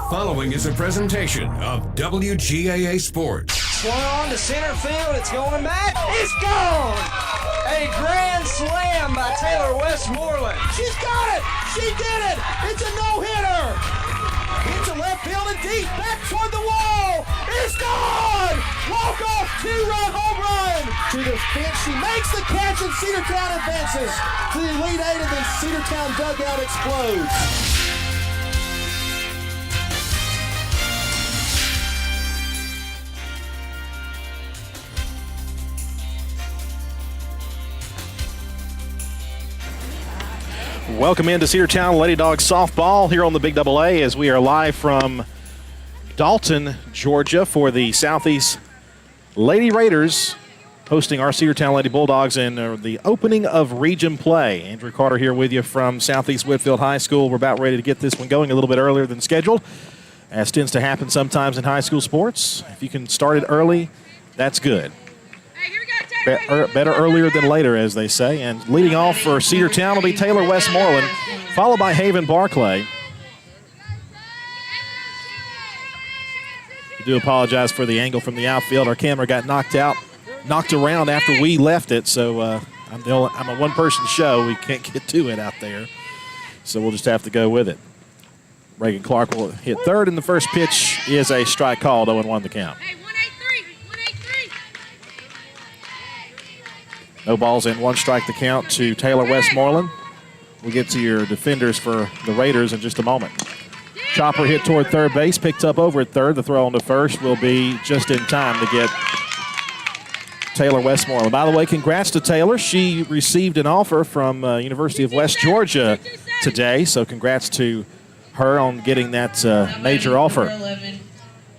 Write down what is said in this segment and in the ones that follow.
following is a presentation of WGAA Sports. Swung on to center field. It's going back. It's gone! A grand slam by Taylor Westmoreland. She's got it! She did it! It's a no-hitter! Into left field and deep. Back toward the wall. It's gone! Walk-off two-run home run to the fence. She makes the catch and Cedartown advances to the Elite Eight, and then Cedartown dugout explodes. Welcome into Cedartown Lady Dawgs softball here on the Big Double A as we are live from Dalton, Georgia for the Southeast Lady Raiders hosting our Cedartown Lady Bulldogs in the opening of region play. Andrew Carter here with you from Southeast Whitfield High School. We're about ready to get this one going a little bit earlier than scheduled, as tends to happen sometimes in high school sports. If you can start it early, that's good. Better earlier than later, as they say. And leading off for Cedartown will be Taylor Westmoreland, followed by Haven Barclay. We do apologize for the angle from the outfield. Our camera got knocked around after we left it, so I'm a one-person show. We can't get to it out there, so we'll just have to go with it. Reagan Clark will hit third, and the first pitch is a strike called, 0-1 the count. No balls and one strike to count to Taylor Westmoreland. We'll get to your defenders for the Raiders in just a moment. Chopper hit toward third base, picked up over at third. The throw on to first will be just in time to get Taylor Westmoreland. By the way, congrats to Taylor. She received an offer from University of West Georgia today, so congrats to her on getting that major offer.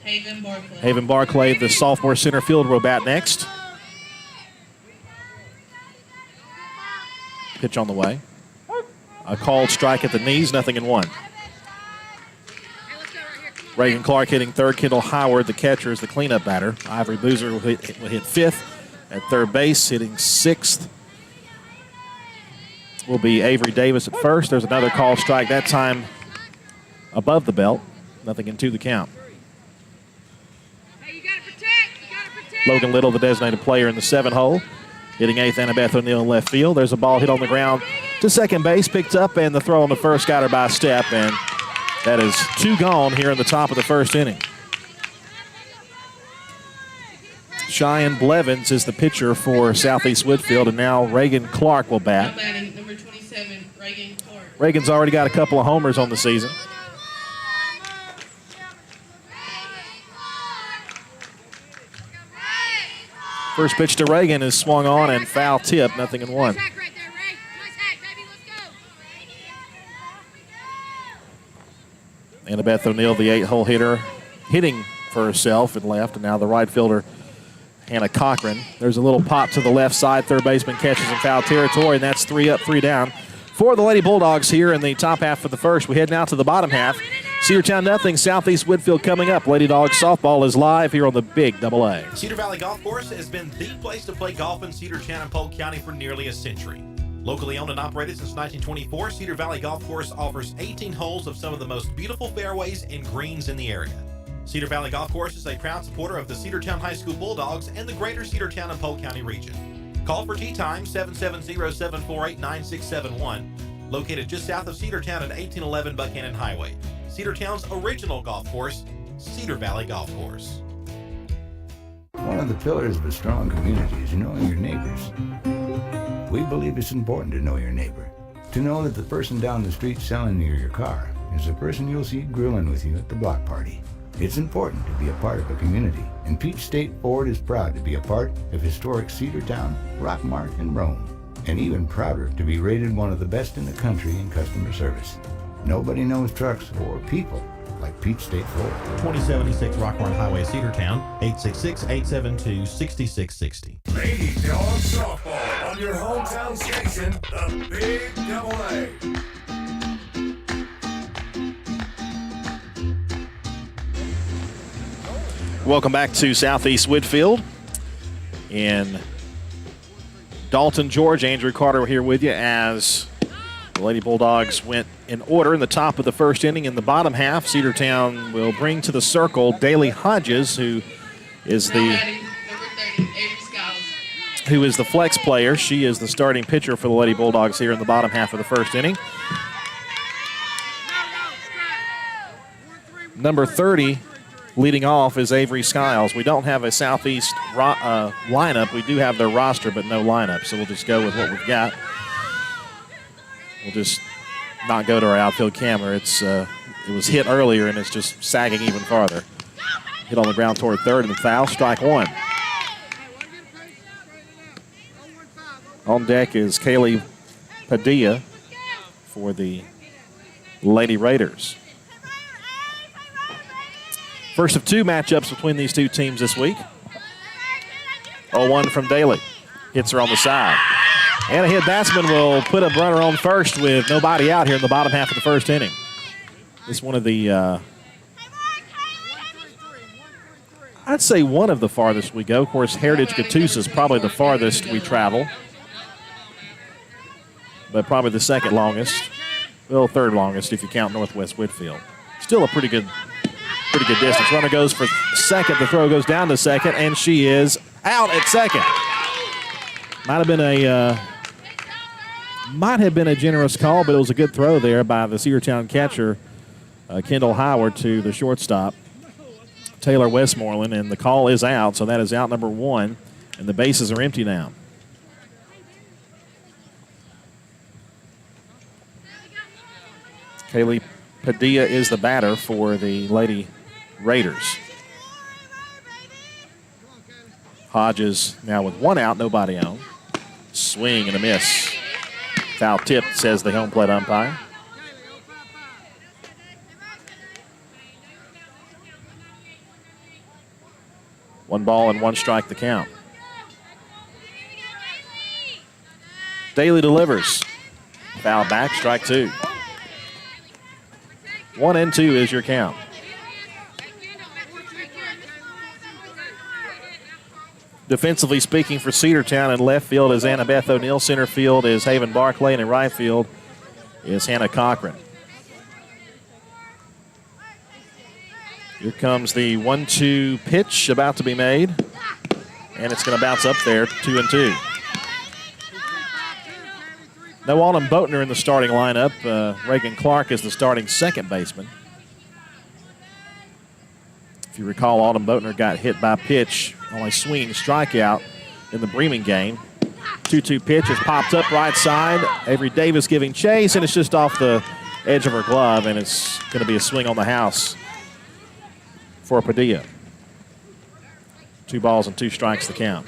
Haven Barclay, the sophomore center fielder, will bat next. Pitch on the way. A called strike at the knees, 0-1. Reagan Clark hitting third. Kendall Howard, the catcher, is the cleanup batter. Ivory Boozer will hit fifth at third base. Hitting sixth will be Avery Davis at first. There's another called strike, that time above the belt. 0-2 the count. Logan Little, the designated player in the 7-hole. Hitting eighth, Annabeth O'Neill in left field. There's a ball hit on the ground to second base, picked up, and the throw on the first got her by a step, and that is two gone here in the top of the first inning. Cheyenne Blevins is the pitcher for Southeast Whitfield, and now Reagan Clark will bat. Number 27, Reagan Clark. Reagan's already got a couple of homers on the season. First pitch to Reagan is swung on and foul tip, 0-1. Annabeth O'Neill, the 8-hole hitter, hitting for herself and left, and now the right fielder, Hannah Cochran. There's a little pop to the left side. Third baseman catches in foul territory, and that's 3 up, 3 down for the Lady Bulldogs here in the top half of the first. We head now to the bottom half. Cedartown 0, Southeast Whitfield coming up. Lady Dawgs softball is live here on the Big Double A. Cedar Valley Golf Course has been the place to play golf in Cedartown and Polk County for nearly a century. Locally owned and operated since 1924, Cedar Valley Golf Course offers 18 holes of some of the most beautiful fairways and greens in the area. Cedar Valley Golf Course is a proud supporter of the Cedartown High School Bulldogs and the greater Cedartown and Polk County region. Call for tee time 770-748-9671, located just south of Cedartown at 1811 Buchanan Highway. Cedartown's original golf course, Cedar Valley Golf Course. One of the pillars of a strong community is knowing your neighbors. We believe it's important to know your neighbor. To know that the person down the street selling you your car is the person you'll see grilling with you at the block party. It's important to be a part of a community, and Peach State Ford is proud to be a part of historic Cedartown, Rockmart, and Rome, and even prouder to be rated one of the best in the country in customer service. Nobody knows trucks or people like Peach State Ford. 2076 Rockmart Highway, Cedartown, 866-872-6660. Lady Dawgs softball on your hometown station, the Big Double A. Welcome back to Southeast Whitfield in Dalton, Georgia. Andrew Carter here with you as The Lady Bulldogs went in order in the top of the first inning. In the bottom half, Cedartown will bring to the circle Daly Hodges, who is the flex player. She is the starting pitcher for the Lady Bulldogs here in the bottom half of the first inning. Number 30 leading off is Avery Skiles. We don't have a Southeast lineup. We do have their roster, but no lineup, so we'll just go with what we've got. We'll just not go to our outfield camera. It was hit earlier, and it's just sagging even farther. Hit on the ground toward third, and foul, strike one. On deck is Kaylee Padilla for the Lady Raiders. First of two matchups between these two teams this week. 0-1 from Daly. Hits her on the side. And a hit batsman will put a runner on first with nobody out here in the bottom half of the first inning. This is one of the, I'd say one of the farthest we go. Of course, Heritage Catoosa is probably the farthest we travel, but probably the second longest. Well, third longest if you count Northwest Whitfield. Still a pretty good distance. Runner goes for second. The throw goes down to second, and she is out at second. Might have been a generous call, but it was a good throw there by the Cedartown catcher, Kendall Howard, to the shortstop, Taylor Westmoreland, and the call is out, so that is out number one, and the bases are empty now. Kaylee Padilla is the batter for the Lady Raiders. Hodges now with one out, nobody on. Swing and a miss. Foul tipped, says the home plate umpire. One ball and one strike the count. Daly delivers. Foul back, strike two. 1-2 is your count. Defensively speaking for Cedartown, in left field is Annabeth O'Neill. Center field is Haven Barclay, and in right field is Hannah Cochran. Here comes the 1-2 pitch about to be made, and it's going to bounce up there, 2-2. No Autumn Boatner in the starting lineup. Reagan Clark is the starting second baseman. If you recall, Autumn Boatner got hit by pitch on a swinging strikeout in the Bremen game. 2-2 pitch is popped up right side. Avery Davis giving chase, and it's just off the edge of her glove, and it's going to be a swing on the house for Padilla. 2 balls and 2 strikes the count.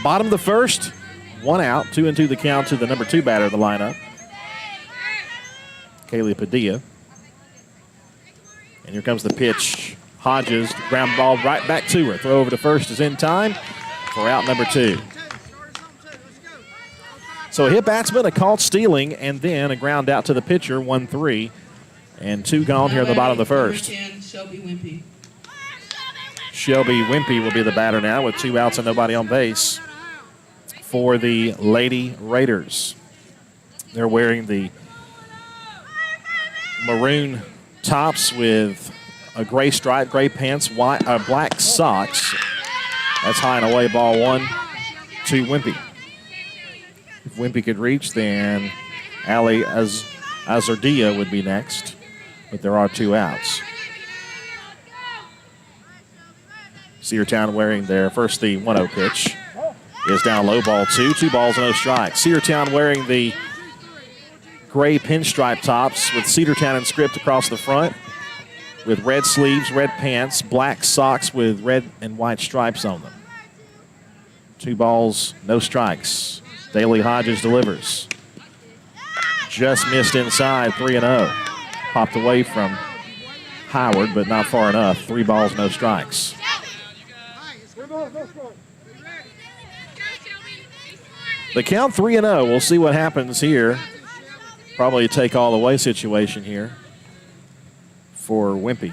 Bottom of the first, 1 out, 2-2 the count to the number 2 batter of the lineup, Kaylee Padilla. And here comes the pitch. Hodges, ground ball right back to her. Throw over to first is in time for out number 2. So a hit batsman, a caught stealing, and then a ground out to the pitcher, 1-3. And 2 gone here in the bottom of the first. Shelby Wimpy will be the batter now with 2 outs and nobody on base for the Lady Raiders. They're wearing the maroon tops with a gray stripe, gray pants, black socks. That's high and away, ball 1 to Wimpy. If Wimpy could reach, then Ali Azardia would be next, but there are 2 outs. Cedartown wearing their first, the 1-0 pitch is down low, ball 2. 2 balls and no strikes. Cedartown wearing the gray pinstripe tops with Cedartown in script across the front with red sleeves, red pants, black socks with red and white stripes on them. 2 balls, no strikes. Daly Hodges delivers. Just missed inside, 3-0. Popped away from Howard, but not far enough. 3 balls, no strikes. The count 3-0. We'll see what happens here. Probably a take all the way situation here for Wimpy.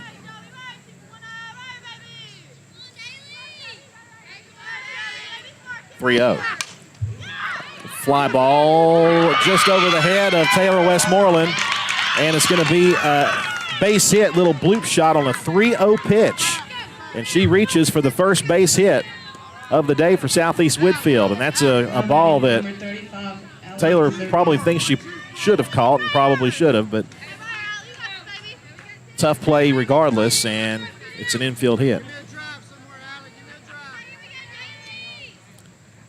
3-0. Fly ball just over the head of Taylor Westmoreland, and it's going to be a base hit, little bloop shot on a 3-0 pitch. And she reaches for the first base hit of the day for Southeast Whitfield, and that's a ball that Taylor probably thinks she should have caught and probably should have, but tough play regardless, and it's an infield hit.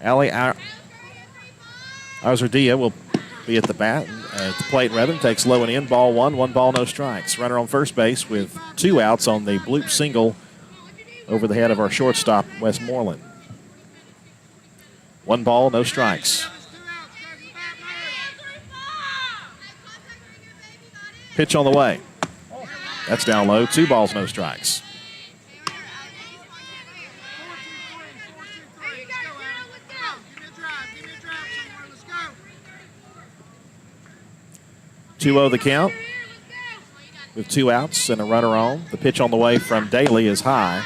Allie Arzardia will be at the bat, at the plate rather, takes low and in, ball one, 1 ball, no strikes. Runner on first base with 2 outs on the bloop single over the head of our shortstop, Westmoreland. 1 ball, no strikes. Pitch on the way. That's down low, 2 balls, no strikes. Two-0 the count with 2 outs and a runner on. The pitch on the way from Daly is high,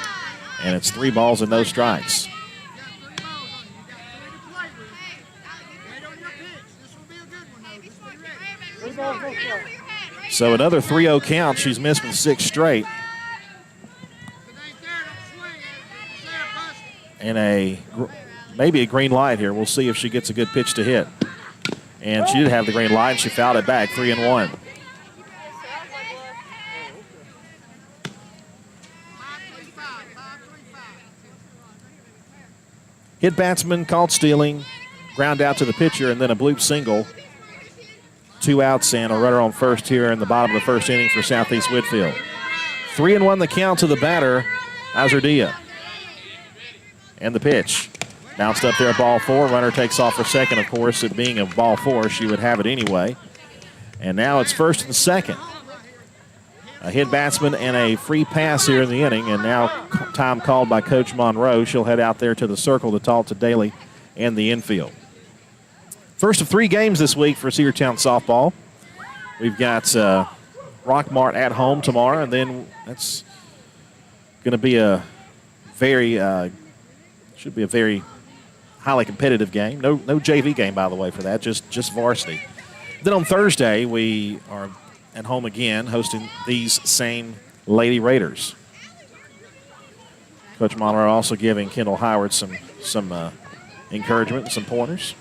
and it's 3 balls and no strikes. So another 3-0 count. She's missed with 6 straight. And maybe a green light here. We'll see if she gets a good pitch to hit. And she did have the green light, and she fouled it back, 3-1. Hit batsman called stealing, ground out to the pitcher, and then a bloop single. 2 outs and a runner on first here in the bottom of the first inning for Southeast Whitfield. 3-1 the count to the batter, Azardia. And the pitch. Bounced up there, ball 4. Runner takes off for second. Of course, it being a ball 4, she would have it anyway. And now it's first and second. A hit batsman and a free pass here in the inning. And now time called by Coach Monroe. She'll head out there to the circle to talk to Daly and the infield. First of 3 games this week for Cedartown softball. We've got Rockmart at home tomorrow, and then that's going to be a very should be a very highly competitive game. No JV game, by the way, for that, just varsity. Then on Thursday, we are at home again, hosting these same Lady Raiders. Coach Monroe also giving Kendall Howard some encouragement and some pointers.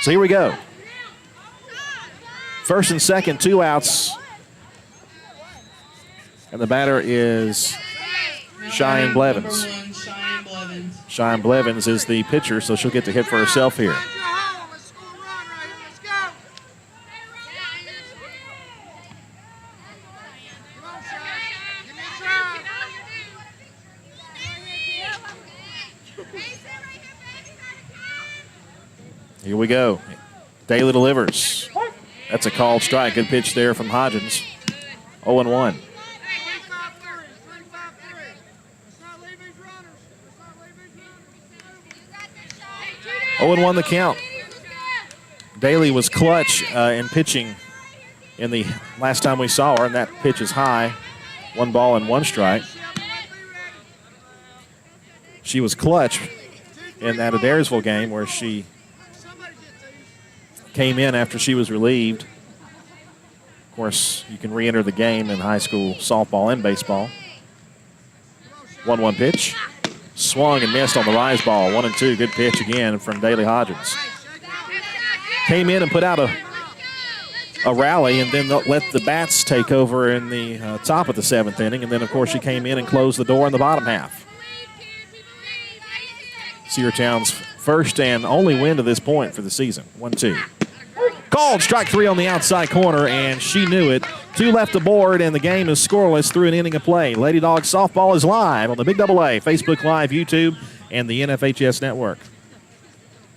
So here we go. First and second, 2 outs. And the batter is Cheyenne Blevins. Cheyenne Blevins is the pitcher, so she'll get to hit for herself here. Here we go. Daly delivers. That's a called strike. Good pitch there from Hodgins. 0-1. 0-1 the count. Daly was clutch in pitching in the last time we saw her, and that pitch is high. 1 ball and 1 strike. She was clutch in that Adairsville game where she came in after she was relieved. Of course, you can re-enter the game in high school softball and baseball. 1-1 pitch. Swung and missed on the rise ball. 1-2. Good pitch again from Daly Hodgins. Came in and put out a rally and then let the bats take over in the top of the 7th inning. And then, of course, she came in and closed the door in the bottom half. Cedartown's first and only win to this point for the season. 1-2. Called strike 3 on the outside corner, and she knew it. 2 left aboard, and the game is scoreless through an inning of play. Lady Dawgs softball is live on the Big Double A, Facebook Live, YouTube, and the NFHS Network.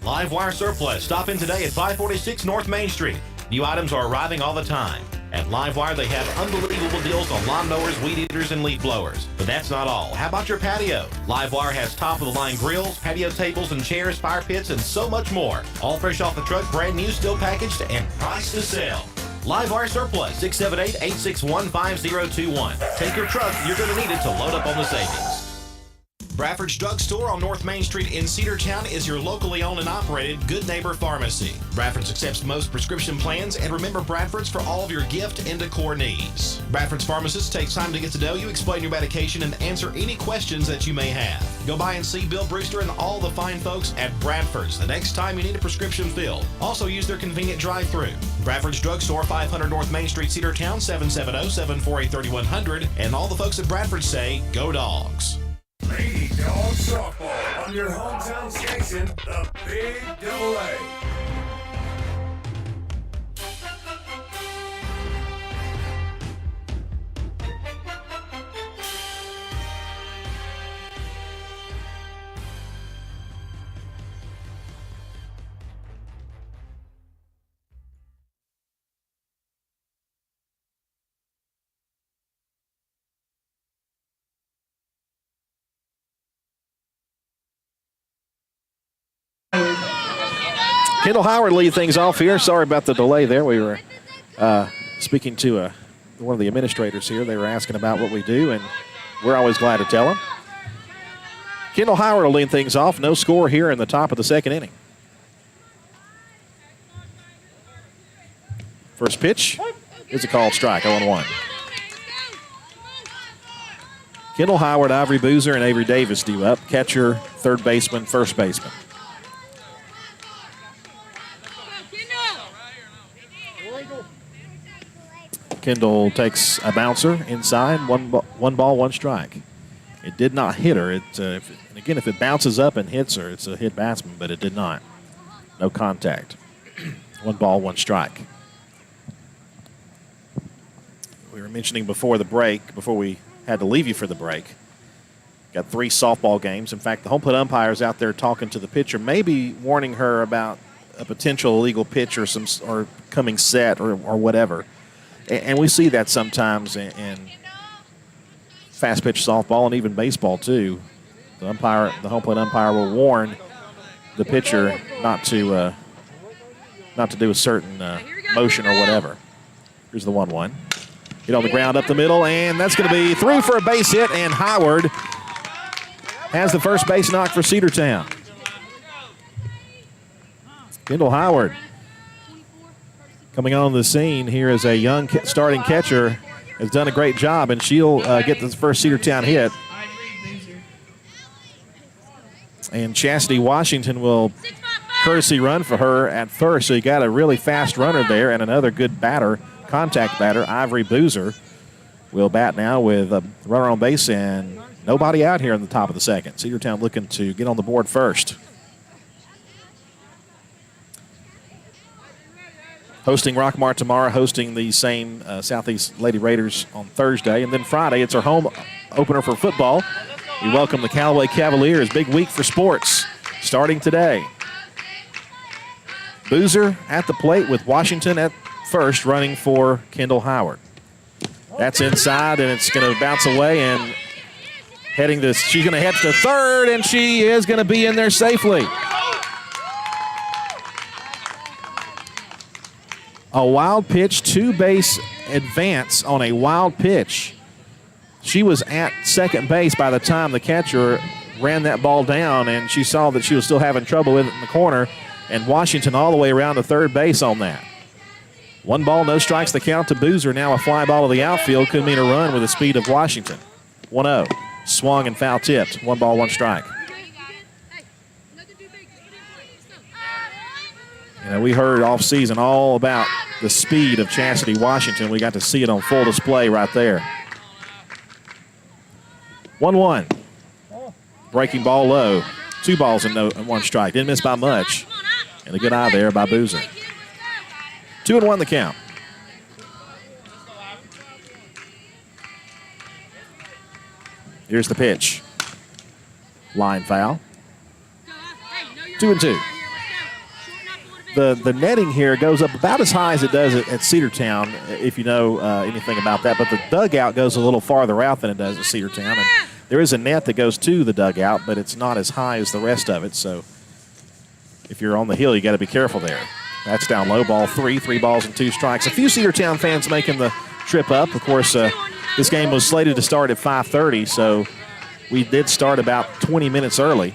Live Wire Surplus. Stop in today at 546 North Main Street. New items are arriving all the time. At Livewire, they have unbelievable deals on lawnmowers, weed eaters, and leaf blowers. But that's not all. How about your patio? Livewire has top-of-the-line grills, patio tables and chairs, fire pits, and so much more. All fresh off the truck, brand new, still packaged, and priced to sell. Livewire Surplus, 678-861-5021. Take your truck. You're going to need it to load up on the savings. Bradford's Drugstore on North Main Street in Cedartown is your locally owned and operated Good Neighbor Pharmacy. Bradford's accepts most prescription plans, and remember Bradford's for all of your gift and decor needs. Bradford's pharmacist takes time to get to know you, explain your medication, and answer any questions that you may have. Go by and see Bill Brewster and all the fine folks at Bradford's the next time you need a prescription filled. Also use their convenient drive-thru. Bradford's Drugstore, 500 North Main Street, Cedartown, 770-748-3100. And all the folks at Bradford say, go Dogs. Lady Dawgs softball on your hometown station, the Big Double A. Kendall Howard lead things off here. Sorry about the delay there. We were speaking to one of the administrators here. They were asking about what we do, and we're always glad to tell them. Kendall Howard will lead things off. No score here in the top of the second inning. First pitch is a called strike, 0-1. Kendall Howard, Ivory Boozer, and Avery Davis due up. Catcher, third baseman, first baseman. Kendall takes a bouncer inside, one ball, one strike. It did not hit her. And again, if it bounces up and hits her, it's a hit batsman, but it did not. No contact. One ball, one strike. We were mentioning before the break, before we had to leave you for the break, got 3 softball games. In fact, the home plate umpire is out there talking to the pitcher, maybe warning her about a potential illegal pitch or coming set or whatever. And we see that sometimes in fast pitch softball and even baseball too. The home plate umpire will warn the pitcher not to do a certain motion or whatever. Here's the 1-1. Hit on the ground up the middle, and that's going to be through for a base hit, and Howard has the first base knock for Cedartown. Kendall Howard coming on the scene here as a young starting catcher, has done a great job, and she'll get the first Cedartown hit. And Chastity Washington will courtesy run for her at first, so you got a really fast runner there and another good batter, contact batter. Ivory Boozer will bat now with a runner on base and nobody out here in the top of the second. Cedartown looking to get on the board first. Hosting Rockmart tomorrow, hosting the same Southeast Lady Raiders on Thursday. And then Friday, it's our home opener for football. We welcome the Callaway Cavaliers. Big week for sports starting today. Boozer at the plate with Washington at first, running for Kendall Howard. That's inside, and it's going to bounce away and heading this. She's going to head to third, and she is going to be in there safely. A wild pitch, 2-base advance on a wild pitch. She was at second base by the time the catcher ran that ball down, and she saw that she was still having trouble with it in the corner, and Washington all the way around to third base on that. 1 ball, no strikes, the count to Boozer. Now a fly ball to the outfield could mean a run with the speed of Washington. 1-0. Swung and foul tipped. 1 ball, 1 strike. You know, we heard off season all about the speed of Chastity Washington. We got to see it on full display right there. 1-1. Breaking ball low. 2 balls and 1 strike. Didn't miss by much. And a good eye there by Boozer. 2-1 the count. Here's the pitch. Line foul. 2-2. The netting here goes up about as high as it does at Cedartown, if you know anything about that. But the dugout goes a little farther out than it does at Cedartown. And there is a net that goes to the dugout, but it's not as high as the rest of it. So if you're on the hill, you got to be careful there. That's down low, ball 3, 3 balls and 2 strikes. A few Cedartown fans making the trip up. Of course, this game was slated to start at 5:30, so We did start about 20 minutes early.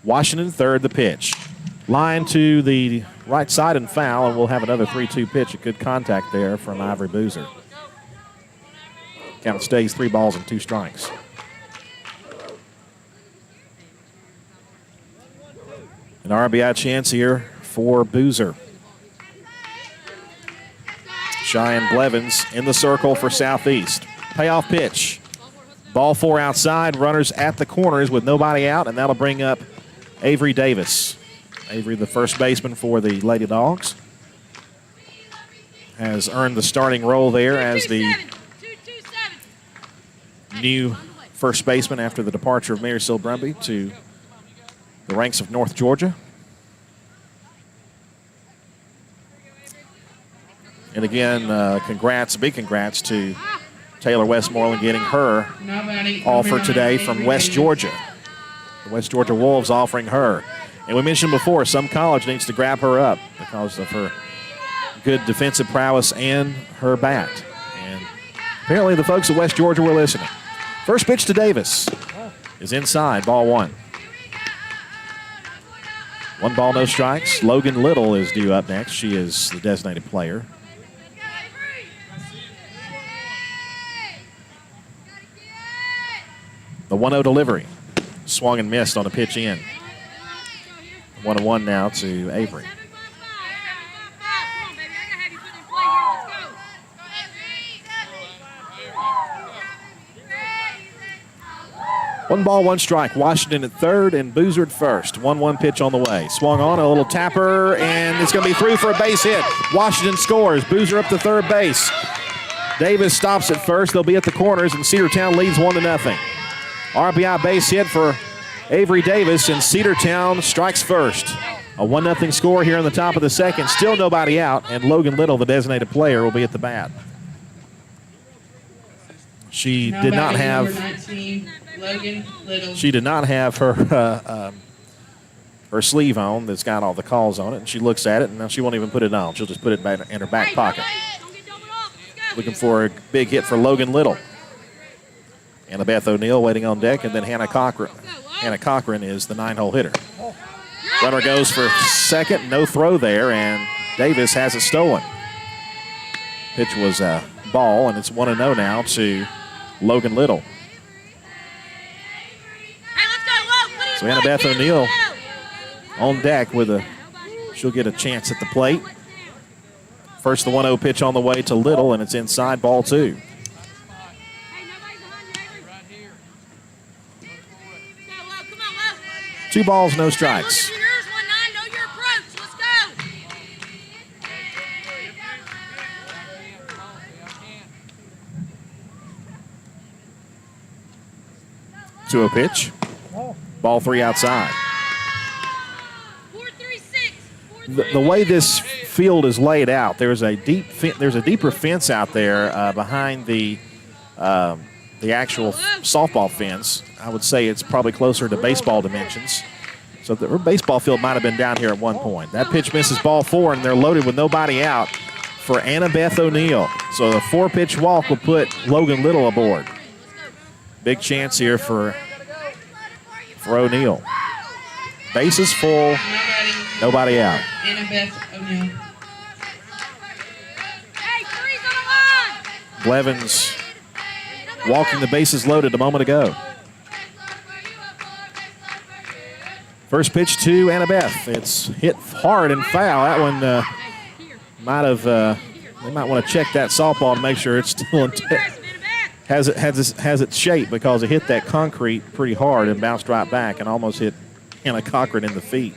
Washington third, the pitch. Line to the right side and foul, and we'll have another 3-2 pitch. A good contact there from Ivory Boozer. Count stays 3 balls and 2 strikes. An RBI chance here for Boozer. Cheyenne Blevins in the circle for Southeast. Payoff pitch. Ball 4 outside, runners at the corners with nobody out, and that'll bring up Avery Davis. Avery, the first baseman for the Lady Dogs, has earned the starting role there as the new first baseman after the departure of Marysville Brumby to the ranks of North Georgia. And again, big congrats to Taylor Westmoreland getting her offer today from West Georgia. The West Georgia Wolves offering her. And we mentioned before, some college needs to grab her up because of her good defensive prowess and her bat. And apparently the folks at West Georgia were listening. First pitch to Davis is inside, ball 1. 1 ball, no strikes. Logan Little is due up next. She is the designated player. The 1-0 delivery. Swung and missed on a pitch in. 1-1 now to Avery. One ball, 1 strike. Washington at third and Boozer at first. 1-1 pitch on the way. Swung on, a little tapper, and it's going to be through for a base hit. Washington scores. Boozer up to third base. Davis stops at first. They'll be at the corners, and Cedartown leads 1-0. RBI base hit for Avery Davis, and Cedartown strikes first. A 1-0 score here in the top of the second. Still nobody out, and Logan Little, the designated player, will be at the bat. She did not have. Number 19, Logan Little. She did not have her her sleeve on that's got all the calls on it, and she looks at it, and now she won't even put it on. She'll just put it back in her back pocket. Looking for a big hit for Logan Little. Annabeth O'Neill waiting on deck, and then Hannah Cochran. Hannah Cochran is the 9-hole hitter. Runner goes for second, no throw there, and Davis has it stolen. Pitch was a ball, and it's 1-0 now to Logan Little. So Annabeth O'Neill on deck she'll get a chance at the plate. First, the 1-0 pitch on the way to Little, and it's inside, ball 2. Two balls, no strikes. To a pitch. Ball 3 outside. The way this field is laid out, there's a deeper fence out there behind the actual softball fence. I would say it's probably closer to baseball dimensions. So the baseball field might have been down here at one point. That pitch misses, ball 4, and they're loaded with nobody out for Annabeth O'Neill. So the 4-pitch walk will put Logan Little aboard. Big chance here for O'Neill. Bases full, nobody out. Annabeth O'Neill. Blevins walking the bases loaded a moment ago. First pitch to Annabeth. It's hit hard and foul. That one they might want to check that softball to make sure it's still has its shape, because it hit that concrete pretty hard and bounced right back and almost hit Hannah Cochran in the feet.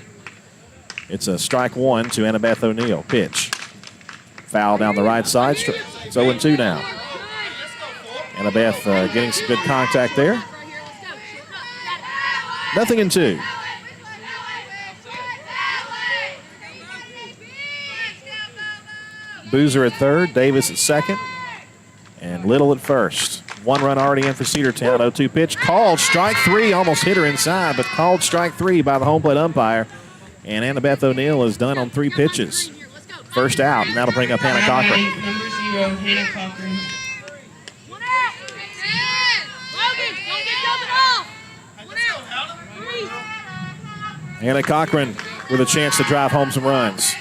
It's a strike 1 to Annabeth O'Neill. Pitch. Foul down the right side. It's 0-2 now. Annabeth getting some good contact there. 0-2. Boozer at third, Davis at second, and Little at first. 1 run already in for Cedartown. 0-2 pitch. Called strike 3. Almost hit her inside, but called strike 3 by the home plate umpire. And Annabeth O'Neill is done on 3 pitches. First out, and that'll bring up Hannah Cochran. Number 0, Hannah Cochran. Anna Cochran with a chance to drive home some runs.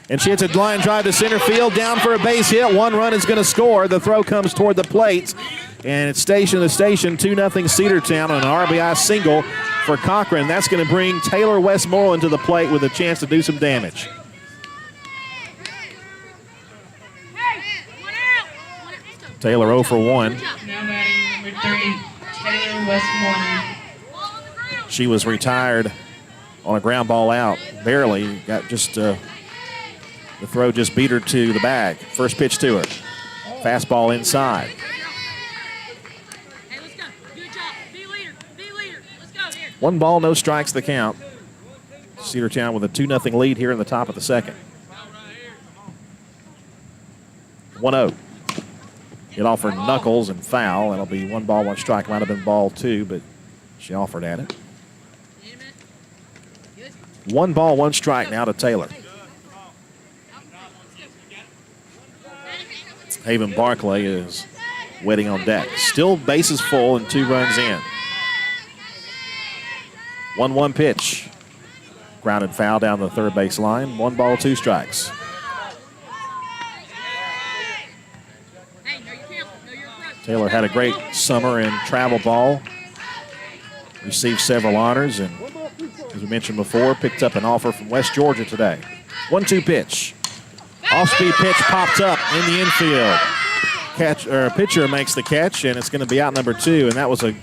And she hits a line drive to center field, down for a base hit. One run is going to score. The throw comes toward the plate, and it's station to station, 2-0 Cedartown on an RBI single for Cochran. That's going to bring Taylor Westmoreland to the plate with a chance to do some damage. Taylor 0 for 1. Now batting number 3, Taylor Westmoreland. She was retired on a ground ball out, barely. Got just the throw just beat her to the bag. First pitch to her. Fastball inside. Hey, let's go. Good job. Be leader. Be leader. Let's go here. 1 ball, no strikes the count. Cedartown with a 2-0 lead here in the top of the second. 1-0. It offered knuckles and foul. It'll be 1 ball, 1 strike. Might have been ball 2, but she offered at it. 1 ball, 1 strike now to Taylor. Haven Barclay is waiting on deck. Still bases full and 2 runs in. 1-1 pitch. Grounded foul down the third base line. 1 ball, 2 strikes. Taylor had a great summer in travel ball. Received several honors, and as we mentioned before, picked up an offer from West Georgia today. 1-2 pitch. Off-speed pitch popped up in the infield. Pitcher makes the catch, and it's going to be out number 2. And that was a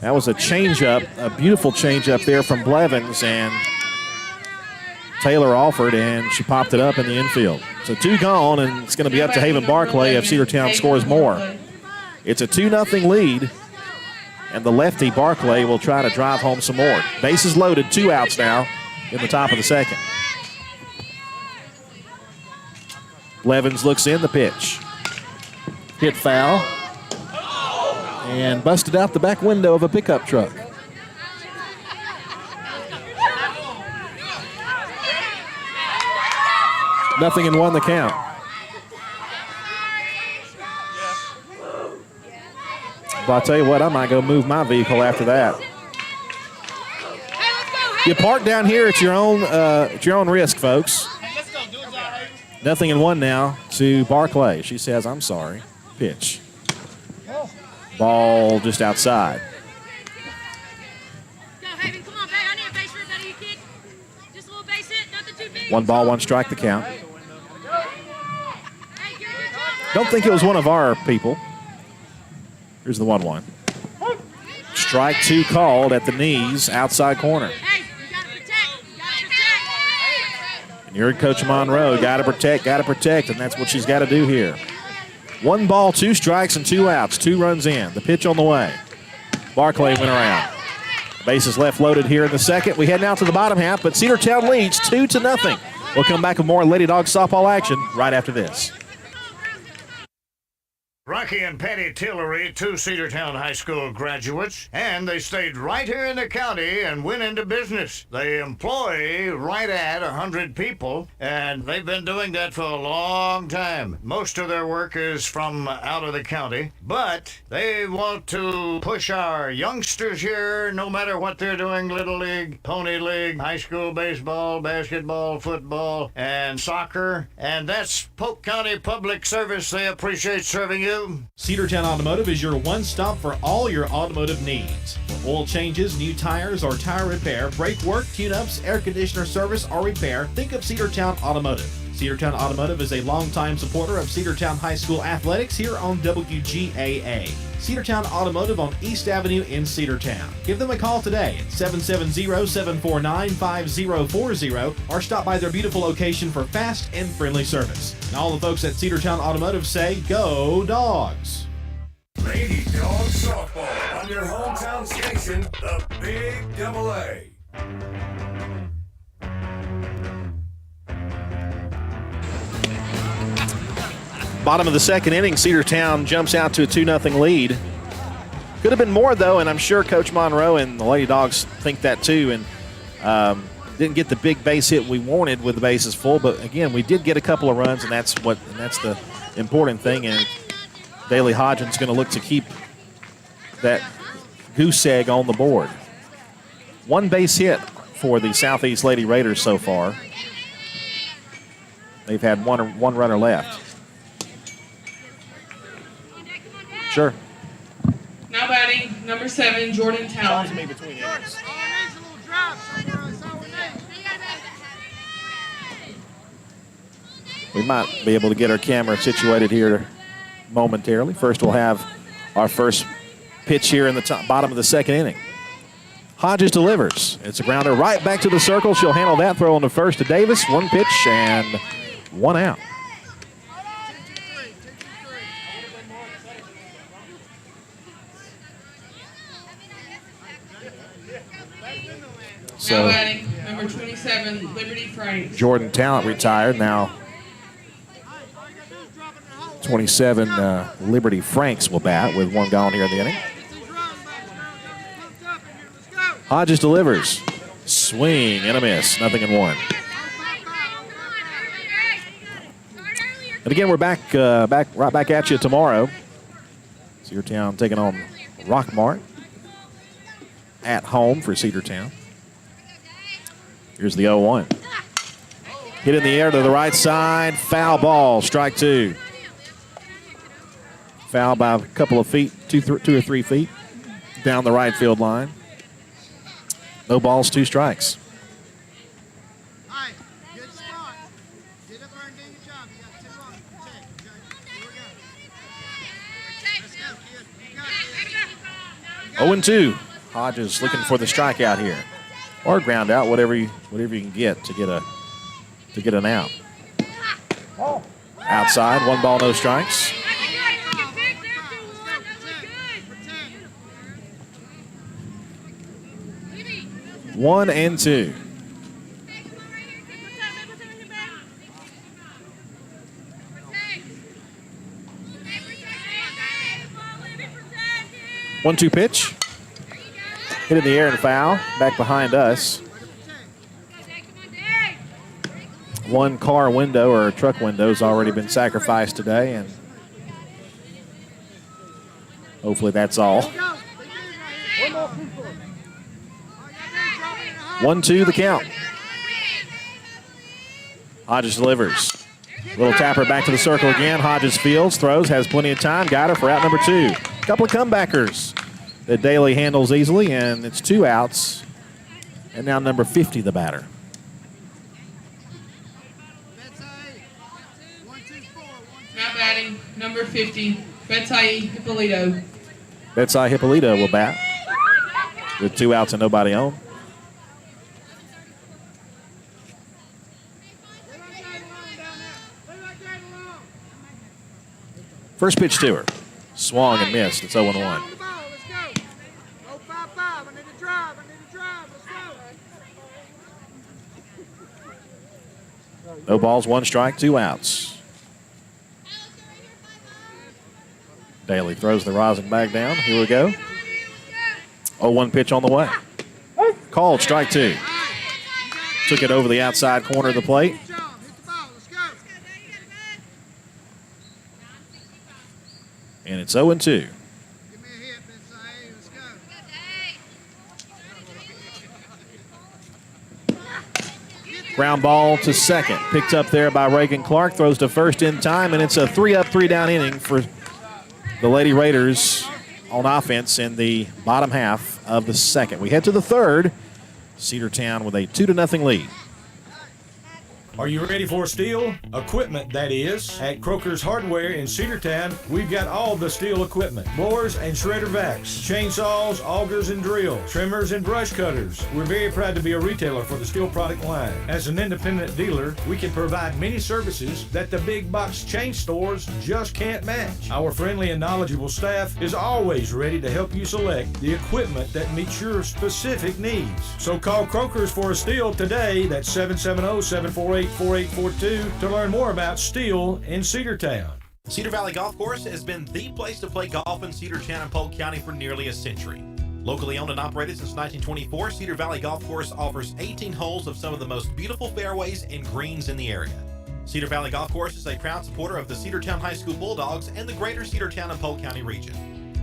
changeup, a beautiful changeup there from Blevins, and Taylor offered, and she popped it up in the infield. So 2 gone, and it's going to be up to Haven Barclay if Cedartown scores more. It's a 2-0 lead, and the lefty Barclay will try to drive home some more. Bases loaded, 2 outs now in the top of the second. Blevins looks in the pitch. Hit foul and busted out the back window of a pickup truck. Nothing in 1 the count. But I'll tell you what, I might go move my vehicle after that. You park down here at your own risk, folks. Nothing in 1 now to Barclay. She says, "I'm sorry." Pitch. Ball just outside. Go, Haven. Come on, babe. I need a base hit out of you, kid. Just a little base hit. Nothing too big. 1 ball, 1 strike the count. Hey, good job. Don't think it was one of our people. Here's the 1-1. Strike 2 called at the knees, outside corner. Hey, you got to protect. You got to protect. And you're Coach Monroe. Got to protect, and that's what she's got to do here. 1 ball, 2 strikes, and 2 outs. 2 runs in. The pitch on the way. Barclay went around. Bases left loaded here in the second. We head now to the bottom half, but Cedartown leads 2-0. We'll come back with more Lady Dogs softball action right after this. Rocky and Patty Tillery, 2 Cedartown High School graduates, and they stayed right here in the county and went into business. They employ right at 100 people, and they've been doing that for a long time. Most of their work is from out of the county, but they want to push our youngsters here, no matter what they're doing, Little League, Pony League, high school baseball, basketball, football, and soccer, and that's Polk County Public Service. They appreciate serving you. Cedartown Automotive is your one-stop for all your automotive needs. For oil changes, new tires, or tire repair, brake work, tune-ups, air conditioner service, or repair, think of Cedartown Automotive. Cedartown Automotive is a longtime supporter of Cedartown High School athletics here on WGAA. Cedartown Automotive on East Avenue in Cedartown. Give them a call today at 770-749-5040 or stop by their beautiful location for fast and friendly service. And all the folks at Cedartown Automotive say, go Dogs! Lady Dogs softball on your hometown station, the Big Double A. Bottom of the second inning, Cedartown jumps out to a 2-0 lead. Could have been more, though, and I'm sure Coach Monroe and the Lady Dogs think that, too. And didn't get the big base hit we wanted with the bases full, but, again, we did get a couple of runs, and that's the important thing. And Daly Hodgen's going to look to keep that goose egg on the board. 1 base hit for the Southeast Lady Raiders so far. They've had one runner left. Sure. Now batting, number 7, Jordan Talon. We might be able to get our camera situated here momentarily. First, we'll have our first pitch here in the bottom of the second inning. Hodges delivers. It's a grounder right back to the circle. She'll handle that throw on the first to Davis. One pitch and one out. Now batting, number 27, Liberty Franks. Jordan Talent retired. Now 27, Liberty Franks will bat with one gone here in the inning. Hodges delivers. Swing and a miss. Nothing in one. And again, we're back right back at you tomorrow. Cedartown taking on Rockmart at home for Cedartown. Here's the 0-1. Hit in the air to the right side. Foul ball. Strike two. Foul by a couple of feet, two or 3 feet down the right field line. No balls, 2 strikes. Good spot. Get up there and do your job. You got 2 on. Protect. Here we go. Let's go, kid. You got it. 0-2. Hodges looking for the strikeout here, or ground out, whatever you can get to get an out. Outside, 1 ball, no strikes. 1-2. One-two pitch. Hit in the air and foul. Back behind us. One car window or truck window has already been sacrificed today, and hopefully that's all. 1-2 the count. Hodges delivers. Little tapper back to the circle again. Hodges fields, throws, has plenty of time. Got her for out number 2. A couple of comebackers that Daly handles easily, and it's 2 outs. And now number 50, the batter. Now batting, number 50, Betsy Hippolito. Betsy Hippolito will bat with 2 outs and nobody on. First pitch to her. Swung and missed. It's 0-1. No balls, 1 strike, 2 outs. Daly throws the rosin bag down. Here we go. 0-1 pitch on the way. Called, strike 2. Took it over the outside corner of the plate. And it's 0-2. Ground ball to second. Picked up there by Reagan Clark. Throws to first in time, and it's a 3-up, 3-down inning for the Lady Raiders on offense in the bottom half of the second. We head to the third. Cedartown with a 2-0 lead. Are you ready for steel? Equipment, that is. At Croker's Hardware in Cedartown, we've got all the steel equipment. Blowers and shredder vacs, chainsaws, augers and drills, trimmers and brush cutters. We're very proud to be a retailer for the steel product line. As an independent dealer, we can provide many services that the big box chain stores just can't match. Our friendly and knowledgeable staff is always ready to help you select the equipment that meets your specific needs. So call Croker's for a steel today. That's 770-748-4842 to learn more about steel in Cedartown. Cedar Valley Golf Course has been the place to play golf in Cedartown and Polk County for nearly a century. Locally owned and operated since 1924, Cedar Valley Golf Course offers 18 holes of some of the most beautiful fairways and greens in the area. Cedar Valley Golf Course is a proud supporter of the Cedartown High School Bulldogs and the greater Cedartown and Polk County region.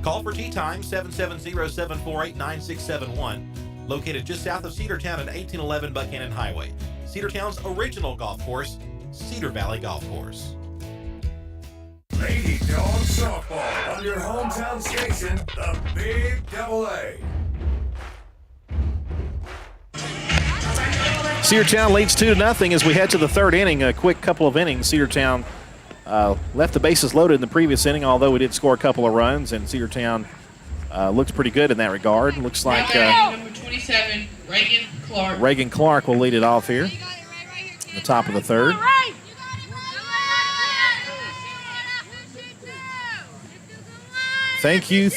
Call for tee time 770-748-9671 located just south of Cedartown at 1811 Buchanan Highway. Cedartown's original golf course, Cedar Valley Golf Course. Lady Dogs Softball on your hometown station, the Big Double A. Cedartown leads 2-0 as we head to the third inning. A quick couple of innings. Cedartown left the bases loaded in the previous inning, although we did score a couple of runs, and Cedartown looks pretty good in that regard. Looks like number 27, Reagan Clark. Reagan Clark will lead it off here at the top of the third. Thank you,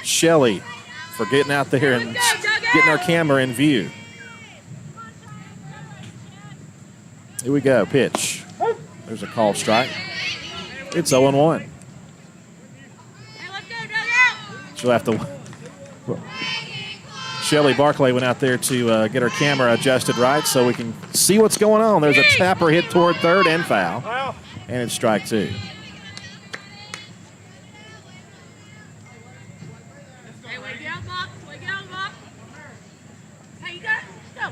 Shelly, for getting out there and getting our camera in view. Here we go, pitch. There's a called strike. It's 0-1. She'll have to. Shelly Barclay went out there to get her camera adjusted right so we can see what's going on. There's a tapper hit toward third and foul. And it's strike two. Hey, wake out, Bob. Wake out, Bob. Hey, you got it. Let's go.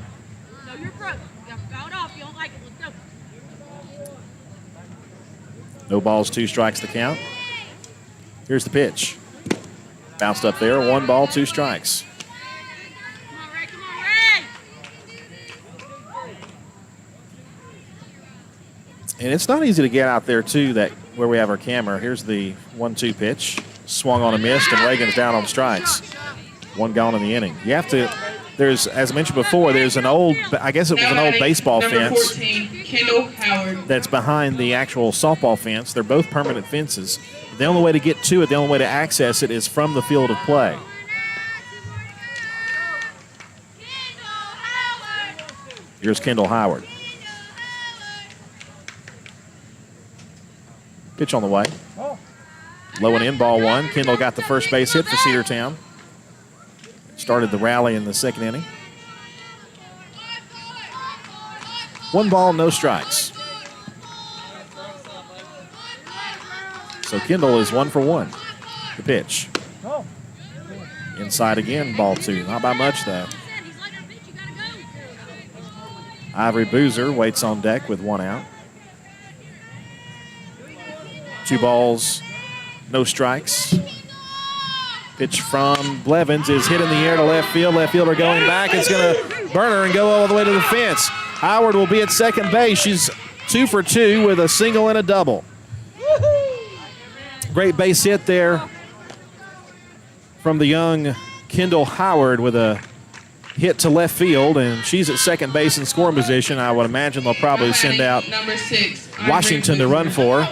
No, you're pro. You got to foul it off. You don't like it. Let's go. No balls, 2 strikes to count. Here's the pitch. Bounced up there. 1 ball, 2 strikes. Come on, Ray. Come on, Ray. And it's not easy to get out there, too, that where we have our camera. Here's the 1-2 pitch. Swung on a missed, and Reagan's down on strikes. 1 gone in the inning. You have to, there's, as I mentioned before, there's an old, I guess it was an old baseball number fence 14, Kendall Howard. that's behind the actual softball fence. They're both permanent fences. The only way to get to it, the only way to access it is from the field of play. Here's Kendall Howard. Pitch on the way. Low and in, ball 1. Kendall got the first base hit for Cedartown. Started the rally in the second inning. 1 ball, no strikes. So Kendall is 1 for 1. The pitch. Inside again, ball 2. Not by much, though. Ivory Boozer waits on deck with 1 out. 2 balls, no strikes. Pitch from Blevins is hit in the air to left field. Left fielder going back. It's going to burn her and go all the way to the fence. Howard will be at second base. She's 2 for 2 with a single and a double. Great base hit there from the young Kendall Howard with a hit to left field, and she's at second base in scoring position. I would imagine they'll probably send out number 6, Washington to run for.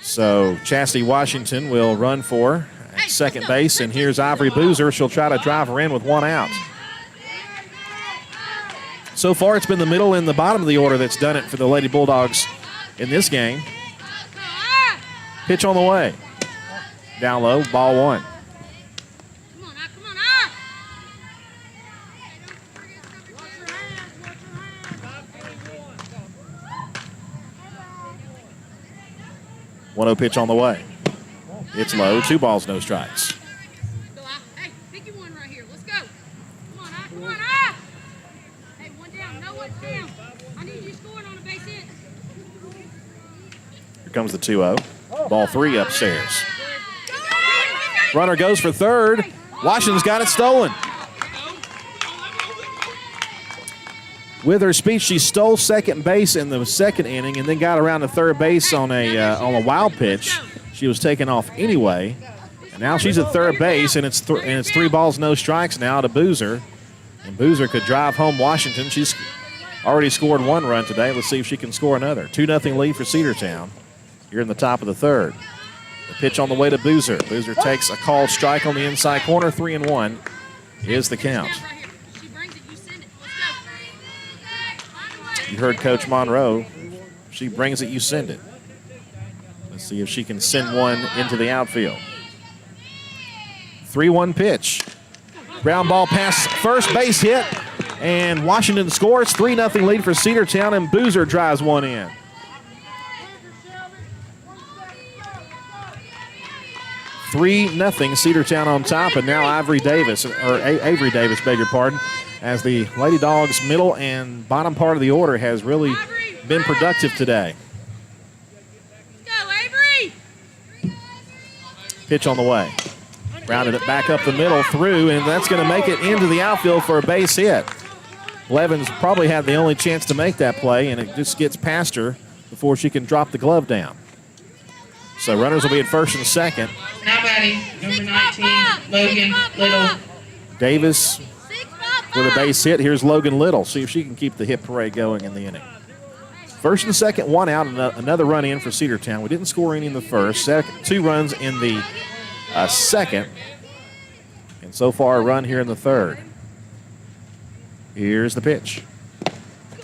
So Chastity Washington will run for at second base, and here's Ivory Boozer. She'll try to drive her in with 1 out. So far, it's been the middle and the bottom of the order that's done it for the Lady Bulldogs in this game. Pitch on the way. Down low, ball 1. Come on, come on, 1-0 pitch on the way. It's low, 2 balls, no strikes. Hey, pick you one right here. Let's go. Come on, come on, Hey, 1 down. No one's down. I need you scoring on a base hit. Here comes the 2-0. Ball 3 upstairs. Runner goes for third. Washington's got it stolen. With her speed, she stole second base in the second inning and then got around to third base on a wild pitch. She was taken off anyway. And now she's at third base, and it's 3 balls, no strikes now to Boozer. And Boozer could drive home Washington. She's already scored 1 run today. Let's see if she can score another. 2-0 lead for Cedartown here in the top of the third. The pitch on the way to Boozer. Boozer takes a called strike on the inside corner. 3-1 is the count. You heard Coach Monroe. She brings it, you send it. Let's see if she can send one into the outfield. 3-1 pitch. Ground ball past first base hit, and Washington scores. 3-0 lead for Cedartown, and Boozer drives 1 in. 3-0 Cedartown on top, and now Avery Davis, beg your pardon, as the Lady Dogs middle and bottom part of the order has really been productive today. Go, Avery! Pitch on the way. Rounded it back up the middle, through, and that's going to make it into the outfield for a base hit. Blevins probably had the only chance to make that play, and it just gets past her before she can drop the glove down. So runners will be at first and second. Now batting, number 19, Logan Little. Davis with a base hit. Here's Logan Little. See if she can keep the hit parade going in the inning. First and second, 1 out, and another run in for Cedartown. We didn't score any in the first. 2 runs in the second. And so far, a run here in the third. Here's the pitch.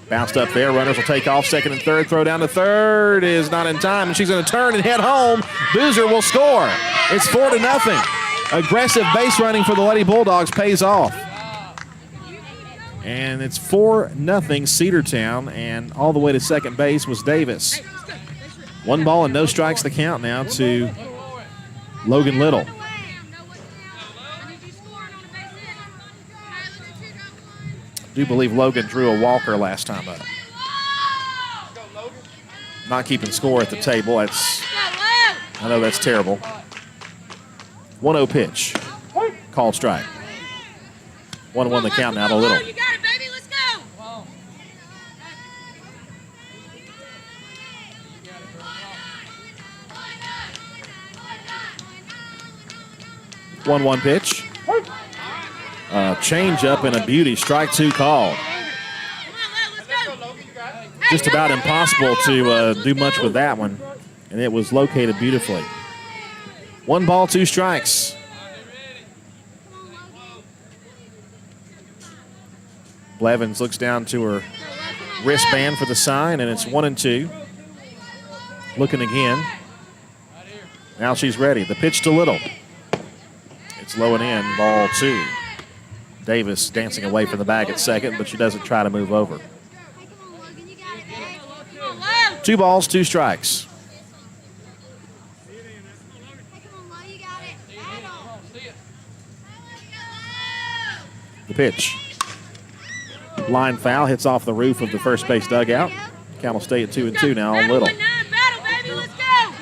Bounced up there. Runners will take off. Second and third. Throw down to third is not in time, and she's going to turn and head home. Boozer will score. It's 4-0. Aggressive base running for the Lady Bulldogs pays off. And it's 4-0 Cedartown, and all the way to second base was Davis. 1 ball and no strikes the count now to Logan Little. I do believe Logan drew a walker last time up. Not keeping score at the table. I know that's terrible. 1-0 pitch. Called strike. 1-1 the count now to Little. You got it, baby. Let's go. 1-1 pitch. Change up and a beauty. Strike 2 called. Just about impossible to do much with that one, and it was located beautifully. 1 ball, 2 strikes. Blevins looks down to her wristband for the sign, and it's 1-2. Looking again. Now she's ready. The pitch to Little. It's low and in, ball 2. Davis dancing away from the bag at second, but she doesn't try to move over. 2 balls, 2 strikes. The pitch. Line foul, hits off the roof of the first base dugout. Count will stay at 2-2 now on Little. Battle, baby. Let's go.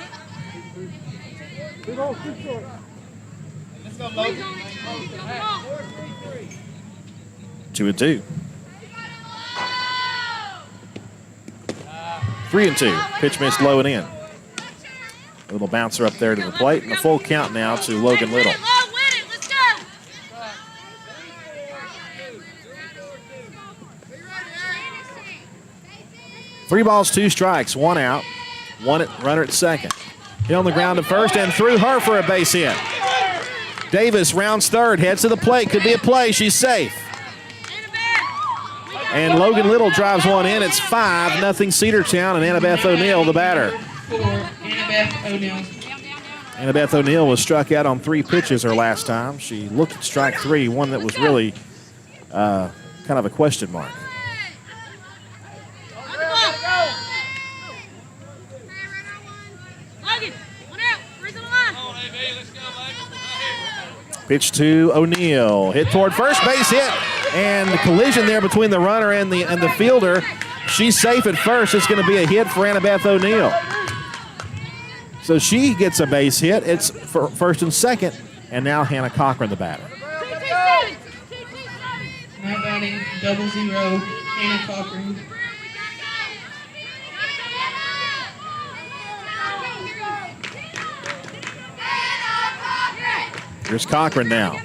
2-2. 3-2. Pitch missed low and in. A little bouncer up there to the plate, and a full count now to Logan Little. Let's go. 3 balls, 2 strikes, 1 out. Runner at second. Hit on the ground to first and through her for a base hit. Davis rounds third, heads to the plate. Could be a play. She's safe. And Logan Little drives one in. It's 5-0 Cedartown, and Annabeth O'Neill the batter. Annabeth O'Neill was struck out on 3 pitches her last time. She looked at strike 3, one that was really kind of a question mark. Pitch to O'Neill. Hit toward first base hit. And the collision there between the runner and the fielder. She's safe at first. It's going to be a hit for Annabeth O'Neill. So she gets a base hit. It's for first and second. And now Hannah Cochran, the batter. Now batting 0-0, Hannah Cochran. Here's Cochran now.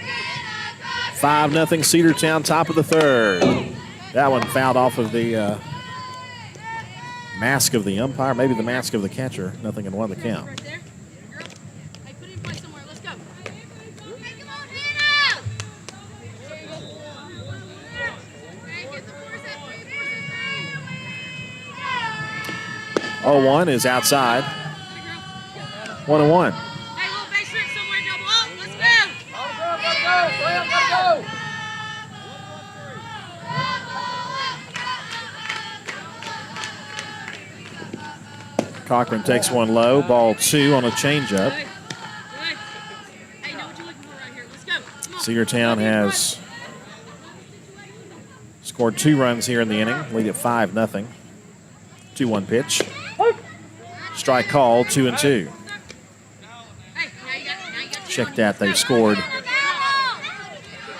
5-0 Cedartown, top of the third. That one fouled off of the mask of the umpire, maybe the mask of the catcher. Nothing in one the count. Let's go. 0-1 is outside. 1-1. Hey, little base hit somewhere, double up. Let's go. Cochran takes one low. Ball 2 on a changeup. Cedartown has scored 2 runs here in the inning, lead at 5-0. 2-1 pitch. Strike called, 2-2. Check that. They scored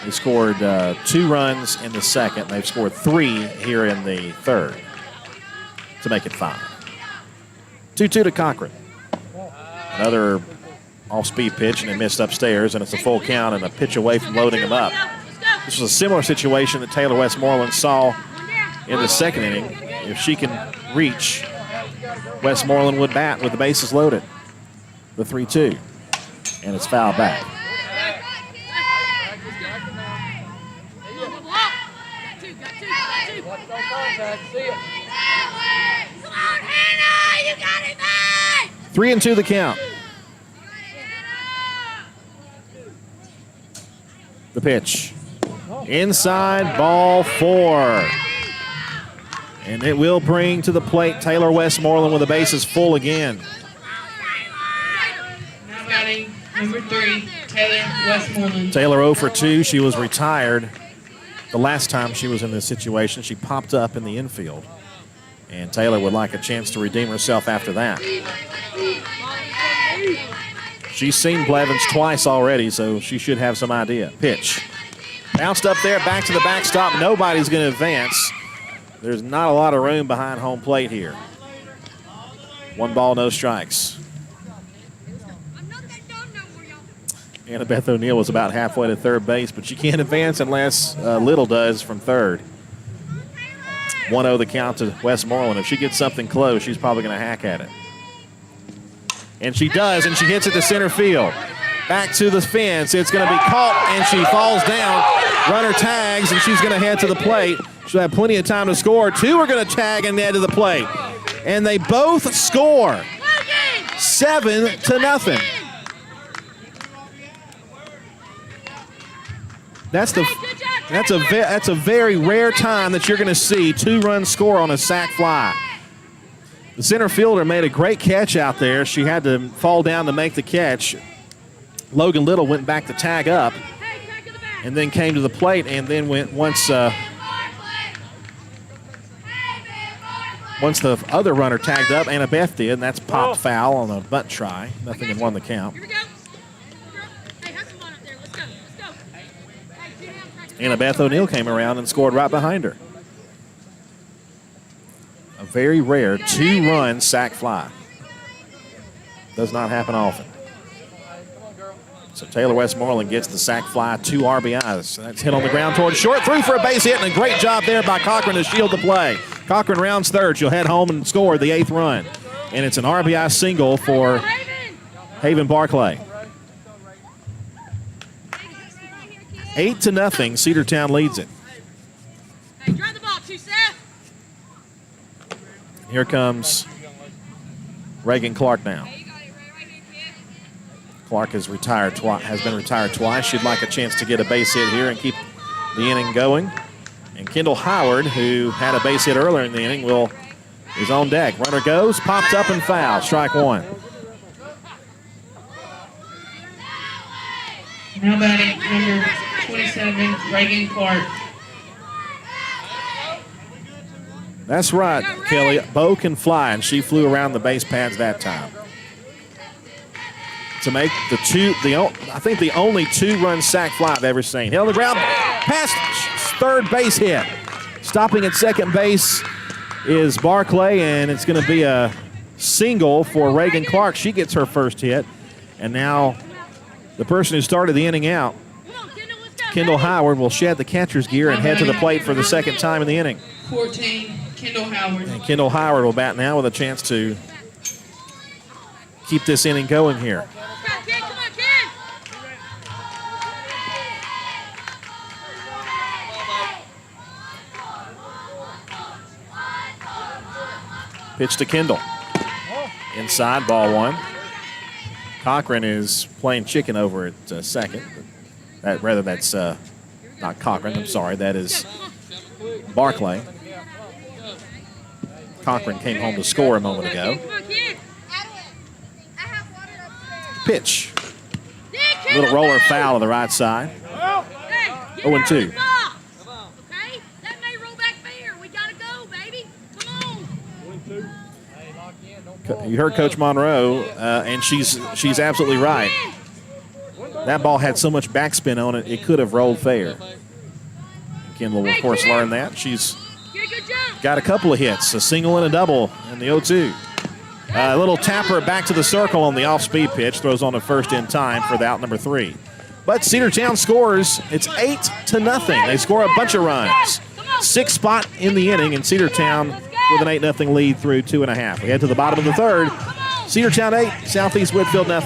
2 runs in the second. They've scored 3 here in the third to make it 5. 2-2 to Cochran. Another off-speed pitch, and it missed upstairs, and it's a full count and a pitch away from loading him up. This was a similar situation that Taylor Westmoreland saw in the second inning. If she can reach, Westmoreland would bat with the bases loaded. The 3-2, and it's fouled back. Come on, Hannah, you got it, man! 3-2 the count. The pitch. Inside, ball 4. And it will bring to the plate Taylor Westmoreland with the bases full again. Now batting number 3, Taylor Westmoreland. Taylor 0 for 2. She was retired the last time she was in this situation. She popped up in the infield. And Taylor would like a chance to redeem herself after that. She's seen Blevins twice already, so she should have some idea. Pitch. Bounced up there, back to the backstop. Nobody's going to advance. There's not a lot of room behind home plate here. 1 ball, no strikes. Annabeth O'Neill was about halfway to third base, but she can't advance unless Little does from third. 1-0 the count to Westmoreland. If she gets something close, she's probably going to hack at it. And she does, and she hits it to center field. Back to the fence. It's going to be caught, and she falls down. Runner tags, and she's going to head to the plate. She'll have plenty of time to score. 2 are going to tag and head to the plate. And they both score. 7-0. That's a very rare time that you're going to see 2-run score on a sac fly. The center fielder made a great catch out there. She had to fall down to make the catch. Logan Little went back to tag up and then came to the plate, and then went once the other runner tagged up, Annabeth did, and that's popped foul on a bunt try. Nothing and 1 the count. Annabeth O'Neill came around and scored right behind her. A very rare 2-run sac fly. Does not happen often. So Taylor Westmoreland gets the sac fly, 2 RBIs. That's hit on the ground towards short, through for a base hit, and a great job there by Cochran to shield the play. Cochran rounds third. She'll head home and score the 8th run. And it's an RBI single for Haven Barclay. 8-0, Cedartown leads it. Hey, drive the ball, Seth. Here comes Reagan Clark now. Clark has been retired twice. She'd like a chance to get a base hit here and keep the inning going. And Kendall Howard, who had a base hit earlier in the inning, is on deck. Runner goes, popped up and foul. Strike 1. Now batting number 27, Reagan Clark. That's right, Kelly. Bo can fly, and she flew around the base pads that time. To make I think the only 2-run sac fly I've ever seen. Hit on the ground, past third base hit. Stopping at second base is Barclay, and it's going to be a single for Reagan Clark. She gets her first hit, and now the person who started the inning out, Kendall Howard, will shed the catcher's gear and head to the plate for the second time in the inning. 14, Kendall Howard. And Kendall Howard will bat now with a chance to keep this inning going here. Pitch to Kendall. Inside, ball 1. Cochran is playing chicken over at second. That's not Cochran, I'm sorry. That is Barclay. Cochran came home to score a moment ago. Pitch. Little roller foul on the right side. 0-2. Okay? That may roll back fair. We gotta go, baby. Come on. You heard Coach Monroe, and she's absolutely right. That ball had so much backspin on it, it could have rolled fair. Kendall will, of course, learn that. She's got a couple of hits, a single and a double in the 0-2. A little tapper back to the circle on the off-speed pitch. Throws on a first in time for the out number 3. But Cedartown scores. It's 8-0. They score a bunch of runs. 6th spot in the inning, and Cedartown with an 8-0 lead through 2.5. We head to the bottom of the 3rd. Cedartown 8, Southeast Whitfield 0.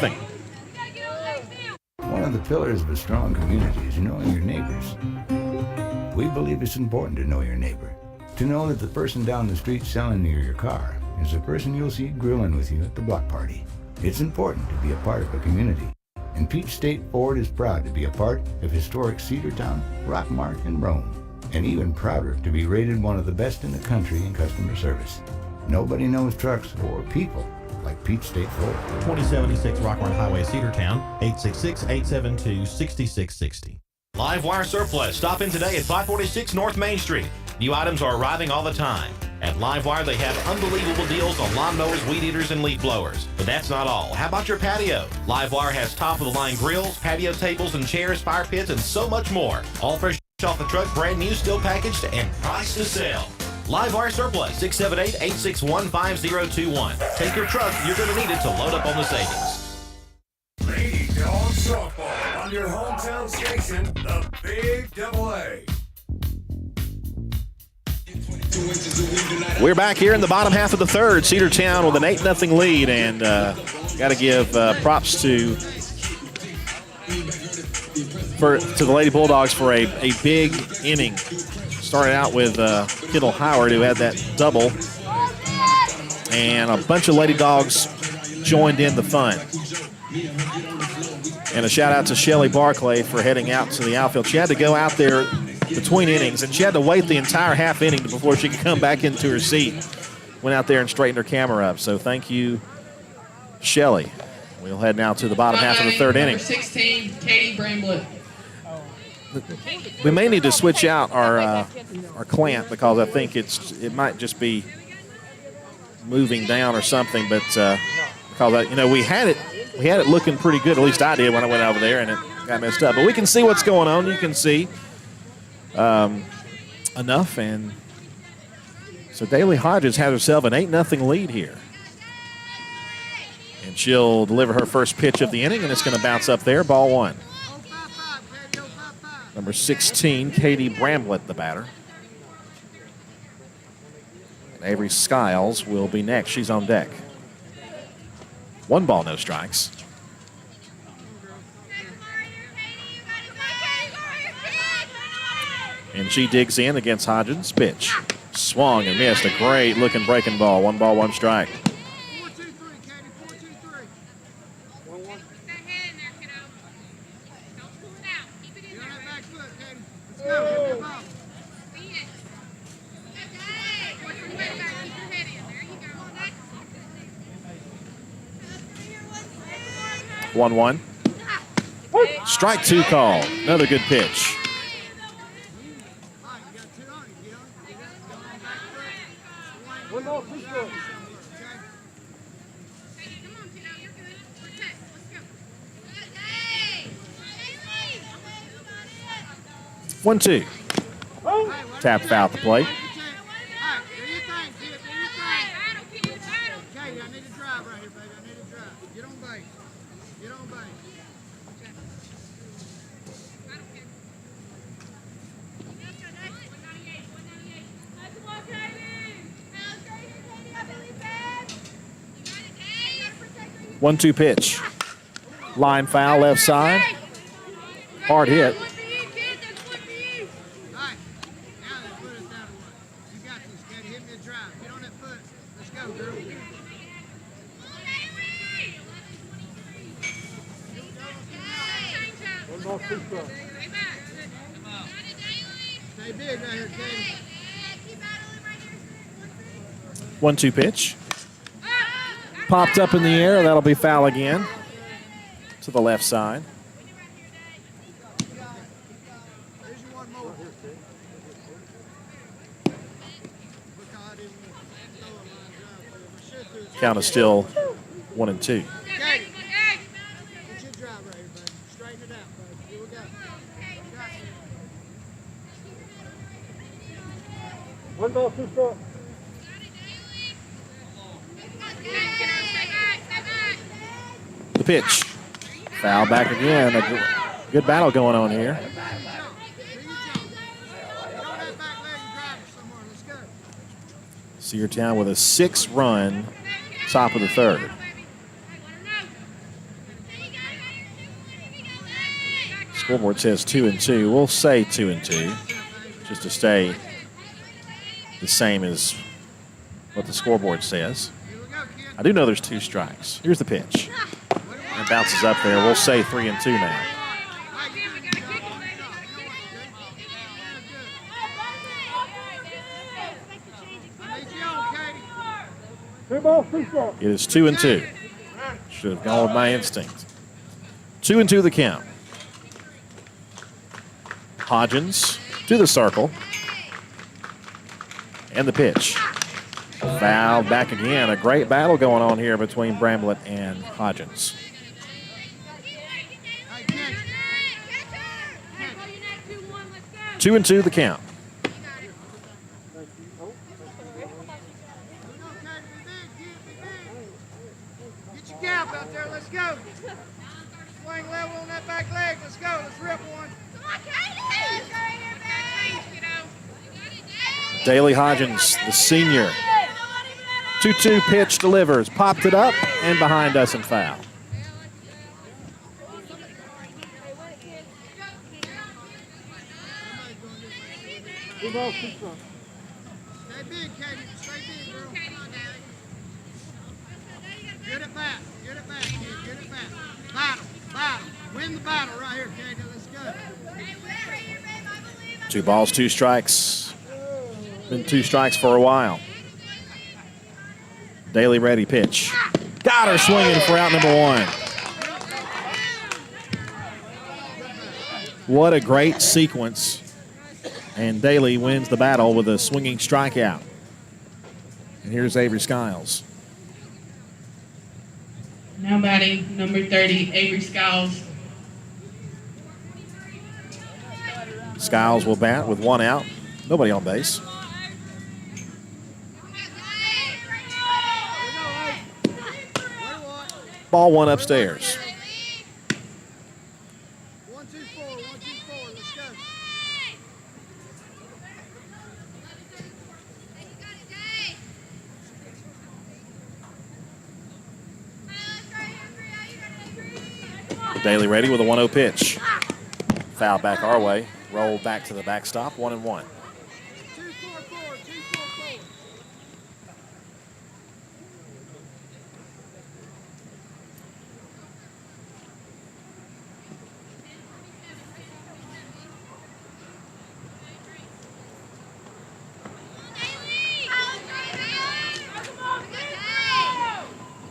One of the pillars of a strong community is knowing your neighbors. We believe it's important to know your neighbor. To know that the person down the street selling you your car is the person you'll see grilling with you at the block party. It's important to be a part of a community. And Peach State Ford is proud to be a part of historic Cedartown, Rockmart, and Rome. And even prouder to be rated one of the best in the country in customer service. Nobody knows trucks or people like Peach State Ford. 2076 Rockmart Highway, Cedartown, 866-872-6660. Livewire Surplus. Stop in today at 546 North Main Street. New items are arriving all the time. At Livewire, they have unbelievable deals on lawnmowers, weed eaters, and leaf blowers. But that's not all. How about your patio? Livewire has top-of-the-line grills, patio tables and chairs, fire pits, and so much more. All fresh off the truck, brand new, still packaged, and priced to sell. Livewire Surplus, 678-861-5021. Take your truck. You're going to need it to load up on the savings. Lady Dawgs softball on your hometown station, the Big Double A. We're back here in the bottom half of the 3rd. Cedartown with an 8-0 lead, and got to give props to the Lady Bulldogs for a big inning. Started out with Kendall Howard, who had that double, and a bunch of Lady Dogs joined in the fun. And a shout out to Shelly Barclay for heading out to the outfield. She had to go out there between innings, and she had to wait the entire half inning before she could come back into her seat. Went out there and straightened her camera up. So thank you, Shelly. We'll head now to the bottom half of the 3rd inning. Number 16, Katie Bramblett. We may need to switch out our clamp because I think it might just be moving down or something. But because we had it looking pretty good. At least I did when I went over there, and it got messed up. But we can see what's going on. You can see enough, and so Daly Hodges has herself an 8-0 lead here. And she'll deliver her first pitch of the inning, and it's going to bounce up there, ball 1. Number 16, Katie Bramblett, the batter. And Avery Skiles will be next. She's on deck. 1 ball, no strikes. And she digs in against Hodgins. Pitch. Swung and missed. A great looking breaking ball. 1 ball, 1 strike. 4-2-3, Katie. 4-2-3. Get on that back foot, Katie. Let's go. Give me the ball. 1-1. Strike 2 call. Another good pitch. One, 2. Tap foul at the plate. One, 2 pitch. Line foul left side. Hard hit. Stay big right here, Katie. 1-2 pitch. Popped up in the air. That'll be foul again to the left side. Count is still 1-2. Katie, get your drive right here, buddy. Straighten it out, buddy. Here we go. One ball, 2 strikes. The pitch. Foul back again. A good battle going on here. Cedartown with a 6-run top of the third. Scoreboard says 2-2. We'll say 2-2 just to stay the same as what the scoreboard says. I do know there's 2 strikes. Here's the pitch. It bounces up there. We'll say 3-2 now. It is 2-2. Should have gone with my instinct. 2-2 the count. Hodgins to the circle. And the pitch. Foul back again. A great battle going on here between Bramblett and Hodgins. 2-2 the count. Get your gap out there. Let's go. Swing level on that back leg. Let's go. Let's rip one. Daly Hodgins, the senior. 2-2 pitch delivers. Popped it up and behind us and foul. Two balls, 2 strikes. Stay big, Katie. Stay big, girl. Get it back. Get it back, kid. Get it back. Battle. Battle. Win the battle right here, Katie. Let's go. 2 balls, 2 strikes. Been 2 strikes for a while. Daly ready pitch. Got her swinging for out number 1. What a great sequence. And Daly wins the battle with a swinging strikeout. And here's Avery Skiles. Now batting number 30, Avery Skiles. Skiles will bat with 1 out. Nobody on base. Ball 1 upstairs. 1-2-4. 1-2-4. Let's go. Daly ready with a 1-0 pitch. Foul back our way. Roll back to the backstop. 1-1. 2-4-4. 2-4-4.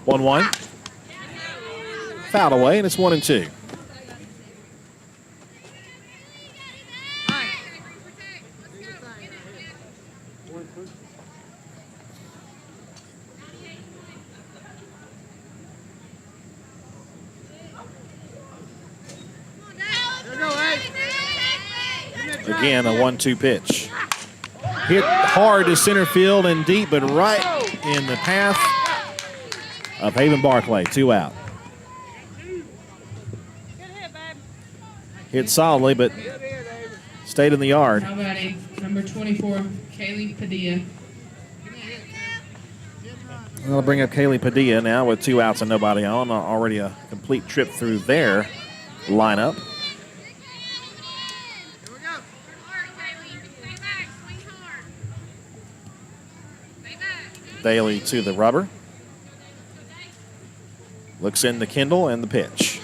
1-1. Fouled away, and it's 1-2. Again, a 1-2 pitch. Hit hard to center field and deep, but right in the path of Haven Barclay. 2 out. Hit solidly, but stayed in the yard. Now batting number 24, Kaylee Padilla. I'll bring up Kaylee Padilla now with 2 outs and nobody on. Already a complete trip through their lineup. Daly to the rubber. Looks into Kendall and the pitch.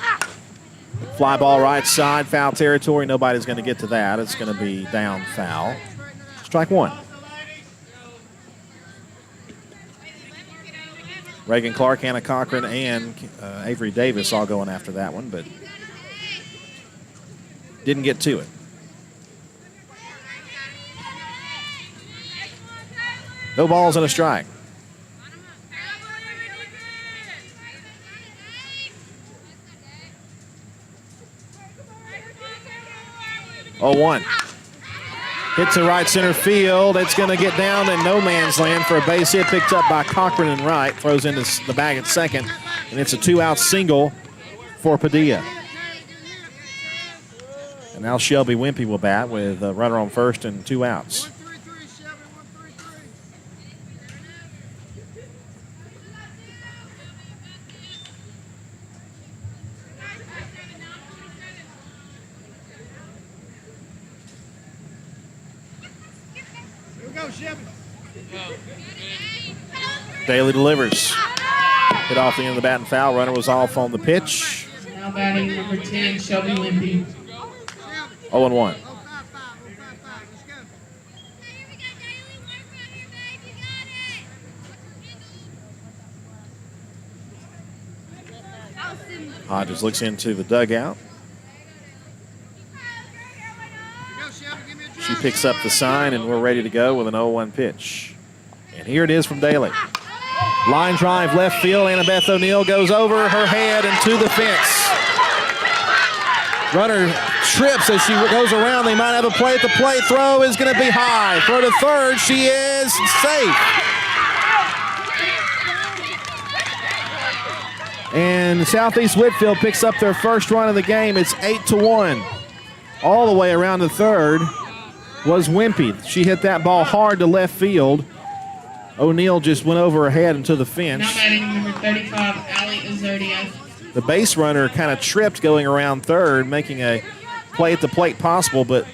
Fly ball right side, foul territory. Nobody's going to get to that. It's going to be down foul. Strike 1. Reagan Clark, Hannah Cochran, and Avery Davis all going after that one, but didn't get to it. No balls and a strike. 0-1. Hit to right center field. It's going to get down in no man's land for a base hit picked up by Cochran and Wright. Throws into the bag at second, and it's a 2-out single for Padilla. And now Shelby Wimpy will bat with a runner on first and 2 outs. Daly delivers. Hit off the end of the bat and foul. Runner was off on the pitch. Now batting number 10, Shelby Wimpy. 0-1. Hodges looks into the dugout. She picks up the sign, and we're ready to go with an 0-1 pitch. And here it is from Daly. Line drive left field. Annabeth O'Neill goes over her head and to the fence. Runner trips as she goes around. They might have a play at the plate. Throw is going to be high. Throw to third. She is safe. And Southeast Whitfield picks up their first run of the game. It's 8-1. All the way around to third was Wimpy. She hit that ball hard to left field. O'Neill just went over her head into the fence. Now batting number 35, Ali Azurdia. The base runner kind of tripped going around third, making a play at the plate possible, but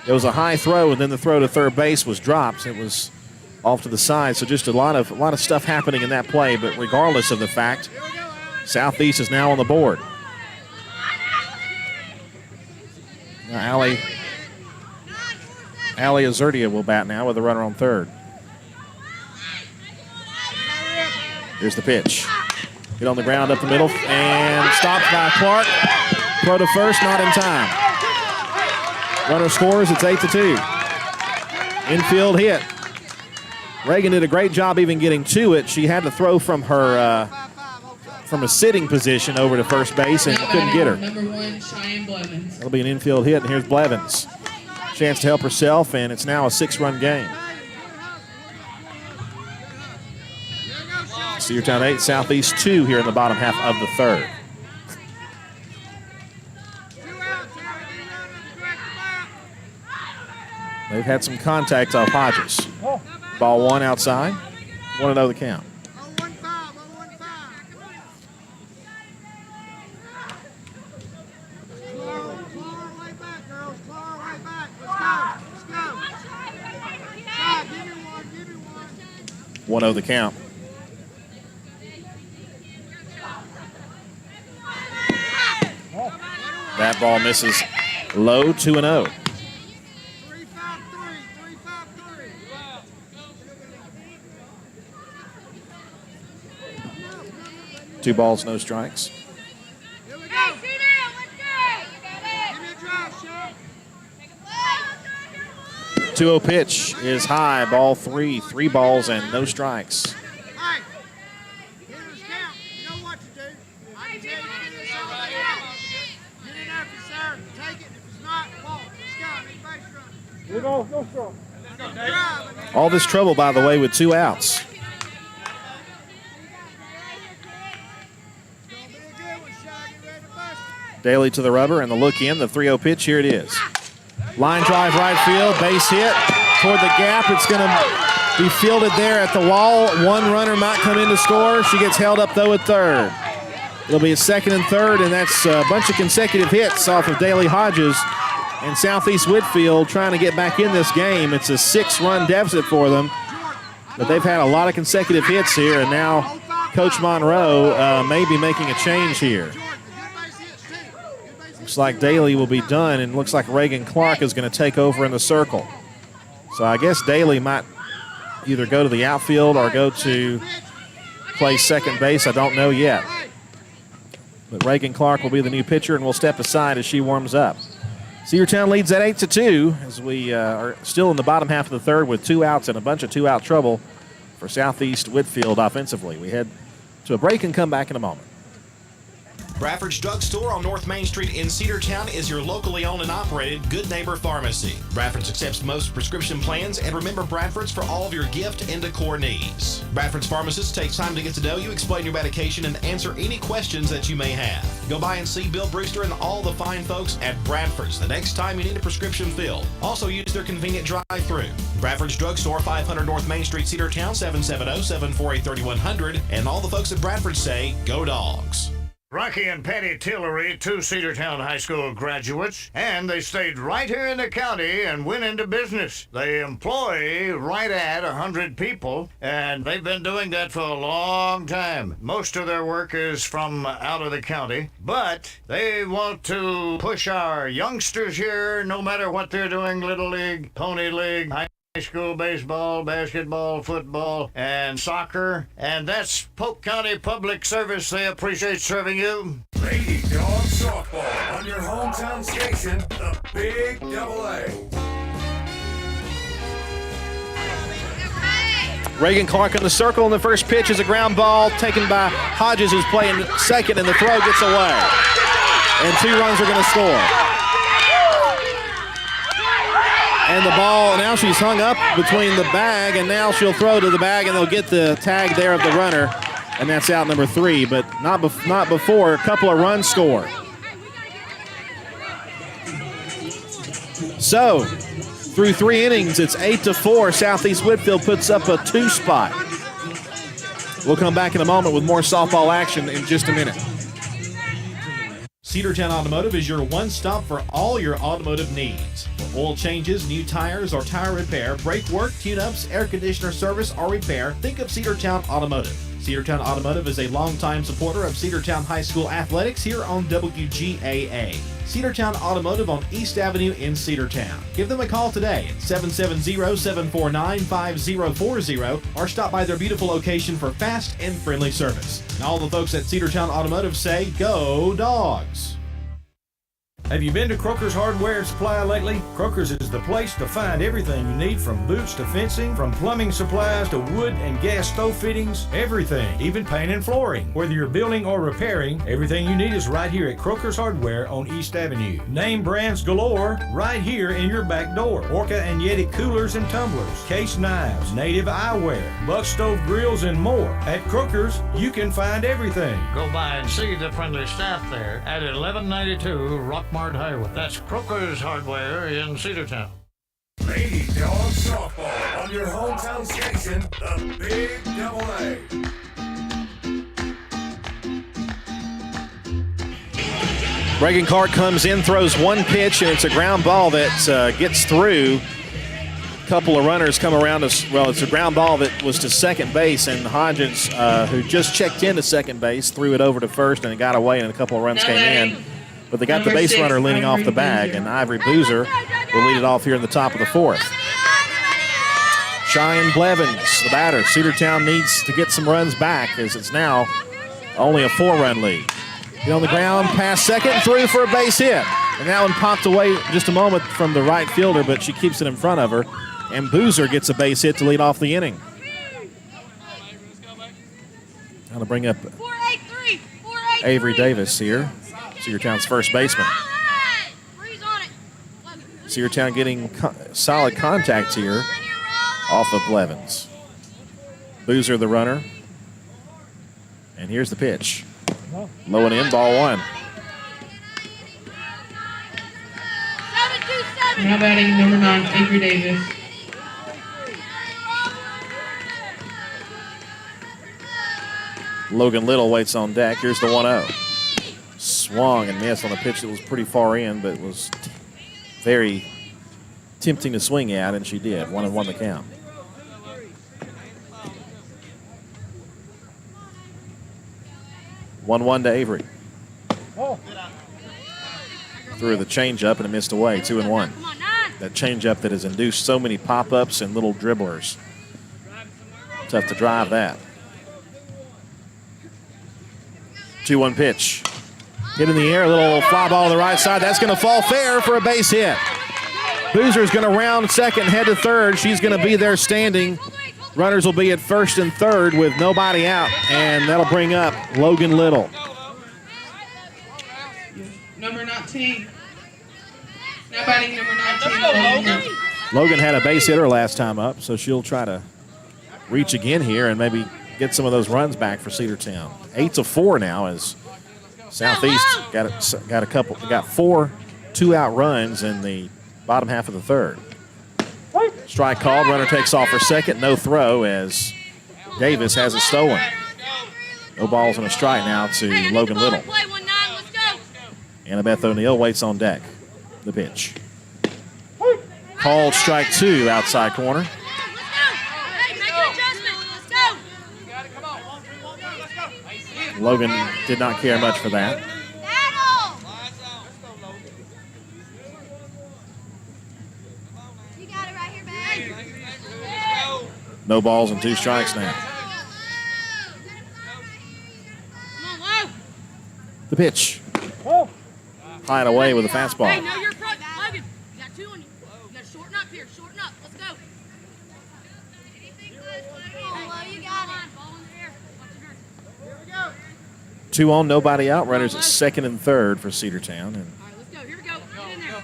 it was a high throw, and then the throw to third base was dropped. It was off to the side, so just a lot of stuff happening in that play, but regardless of the fact, Southeast is now on the board. Now Ali Azurdia will bat now with a runner on third. Here's the pitch. Hit on the ground up the middle and stopped by Clark. Throw to first, not in time. Runner scores, it's 8-2. Infield hit. Reagan did a great job even getting to it. She had to throw from her from a sitting position over to first base and couldn't get her. Number 1, Cheyenne Blevins. That'll be an infield hit, and here's Blevins. Chance to help herself, and it's now a 6-run game. Cedartown 8, Southeast 2 here in the bottom half of the third. They've had some contact off Hodges. Ball 1 outside. 1-0 the count. The count. That ball misses low, 2-0. Two balls, no strikes. 2-0 pitch is high, ball 3, 3 balls and no strikes. All this trouble, by the way, with 2 outs. Daly to the rubber and the look in, the 3-0 pitch, here it is. Line drive right field, base hit toward the gap. It's going to be fielded there at the wall. One runner might come in to score. She gets held up, though, at third. It'll be a second and third, and that's a bunch of consecutive hits off of Daly Hodges. And Southeast Whitfield trying to get back in this game. It's a 6-run deficit for them, but they've had a lot of consecutive hits here, and now Coach Monroe may be making a change here. Looks like Daly will be done, and looks like Reagan Clark is going to take over in the circle. So I guess Daly might either go to the outfield or go to play second base. I don't know yet. But Reagan Clark will be the new pitcher, and we'll step aside as she warms up. Cedartown leads at 8-2 as we are still in the bottom half of the third with 2 outs and a bunch of 2-out trouble for Southeast Whitfield offensively. We head to a break and come back in a moment. Bradford's Drugstore on North Main Street in Cedartown is your locally owned and operated Good Neighbor Pharmacy. Bradford's accepts most prescription plans, and remember Bradford's for all of your gift and decor needs. Bradford's pharmacist takes time to get to know you, explain your medication, and answer any questions that you may have. Go by and see Bill Brewster and all the fine folks at Bradford's the next time you need a prescription filled. Also use their convenient drive-thru. Bradford's Drugstore, 500 North Main Street, Cedartown, 770-748-3100. And all the folks at Bradford say, go Dawgs. Rocky and Patty Tillery, two Cedartown High School graduates, and they stayed right here in the county and went into business. They employ right at 100 people, and they've been doing that for a long time. Most of their work is from out of the county, but they want to push our youngsters here, no matter what they're doing, Little League, Pony League, high school baseball, basketball, football, and soccer. And that's Polk County Public Service. They appreciate serving you. Lady Dawgs Softball on your hometown station, the Big AA. Reagan Clark in the circle, and the first pitch is a ground ball taken by Hodges, who's playing second, and the throw gets away. And 2 runs are going to score. And the ball, now she's hung up between the bag, and now she'll throw to the bag, and they'll get the tag there of the runner, and that's out number 3, but not before a couple of runs scored. So, through 3 innings, it's 8-4. Southeast Whitfield puts up a 2 spot. We'll come back in a moment with more softball action in just a minute. Cedartown Automotive is your one-stop for all your automotive needs. For oil changes, new tires, or tire repair, brake work, tune-ups, air conditioner service, or repair, think of Cedartown Automotive. Cedartown Automotive is a longtime supporter of Cedartown High School athletics here on WGAA. Cedartown Automotive on East Avenue in Cedartown. Give them a call today at 770-749-5040 or stop by their beautiful location for fast and friendly service. And all the folks at Cedartown Automotive say, go Dawgs! Have you been to Croker's Hardware and Supply lately? Croker's is the place to find everything you need, from boots to fencing, from plumbing supplies to wood and gas stove fittings, everything, even paint and flooring. Whether you're building or repairing, everything you need is right here at Croker's Hardware on East Avenue. Name brands galore right here in your back door. Orca and Yeti coolers and tumblers, case knives, native eyewear, buck stove grills, and more. At Croker's, you can find everything. Go by and see the friendly staff there at 1192 Rockmart Highway. That's Croker's Hardware in Cedartown. Lady Dawgs Softball on your hometown station, the Big AA. Reagan Clark comes in, throws 1 pitch, and it's a ground ball that gets through. A couple of runners come around us. Well, it's a ground ball that was to second base, and Hodges, who just checked into second base, threw it over to first, and it got away, and a couple of runs came in. But they got the base runner leaning off the bag, and Ivory Boozer will lead it off here in the top of the 4th. Cheyenne Blevins, the batter. Cedartown needs to get some runs back, as it's now only a 4-run lead. Get on the ground, pass second, through for a base hit. And that one popped away just a moment from the right fielder, but she keeps it in front of her. And Boozer gets a base hit to lead off the inning. Going to bring up Avery Davis here, Cedartown's first baseman. Cedartown getting solid contact here off of Blevins. Boozer the runner. And here's the pitch. Low and in, ball 1. Now batting number 9, Avery Davis. Logan Little waits on deck. Here's the 1-0. Swung and missed on a pitch that was pretty far in, but was very tempting to swing at, and she did. 1-1 the count. One to Avery. Threw the changeup and it missed away. 2-1. That changeup that has induced so many pop-ups and little dribblers. Tough to drive that. 2-1 pitch. Hit in the air, a little fly ball on the right side. That's going to fall fair for a base hit. Boozer's going to round second, head to third. She's going to be there standing. Runners will be at first and third with nobody out, and that'll bring up Logan Little. 19. Now batting number 19. Logan had a base hitter last time up, so she'll try to reach again here and maybe get some of those runs back for Cedartown. 8-4 now as Southeast got 4 two-out runs in the bottom half of the third. Strike called. Runner takes off for second. No throw as Davis has it stolen. No balls and a strike now to Logan Little. Annabeth O'Neill waits on deck. The pitch. Called strike 2 outside corner. Logan did not care much for that. No balls and 2 strikes now. The pitch. High and away with a fastball. Hey, no, you're approach. Logan, you got 2 on you. You got to shorten up here. Shorten up. Let's go. You got it. Ball in the air. Here we go. 2 on, nobody out. Runners at second and third for Cedartown. And All right, let's go. Here we go. Get in there.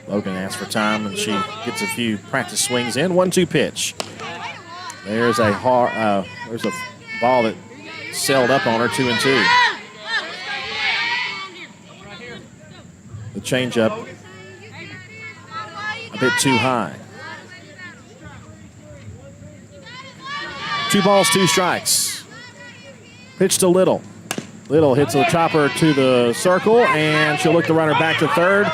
Logan asks for time, and she gets a few practice swings in. 1-2 pitch. There's a ball that sailed up on her. 2-2. The changeup a bit too high. 2 balls, 2 strikes. Pitch to Little. Little hits the chopper to the circle, and she'll look the runner back to third.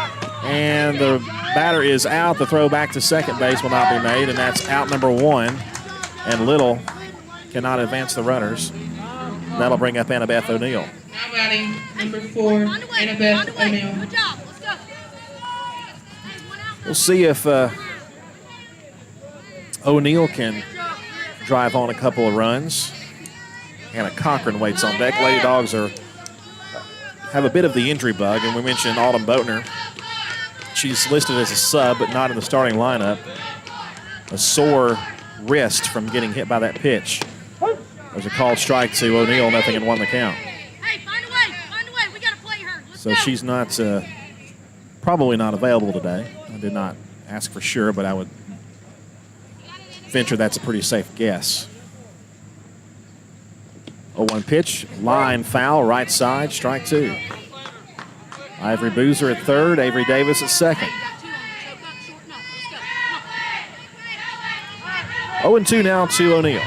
And the batter is out. The throw back to second base will not be made, and that's out number 1. And Little cannot advance the runners. That'll bring up Annabeth O'Neill. Now batting number 4, Annabeth O'Neill. Good job. Let's go. We'll see if O'Neill can drive on a couple of runs. Hannah Cochran waits on deck. Lady Dogs have a bit of the injury bug, and we mentioned Autumn Boatner. She's listed as a sub, but not in the starting lineup. A sore wrist from getting hit by that pitch. There's a called strike to O'Neill, nothing, and 1 the count. Hey, find a way. Find a way. We got to play her. Let's So go. she's not, probably not available today. I did not ask for sure, but I would venture that's a pretty safe guess. 0-1 pitch, line foul, right side, strike 2. Ivory Boozer at third, Avery Davis at second. 0-2 now to O'Neill.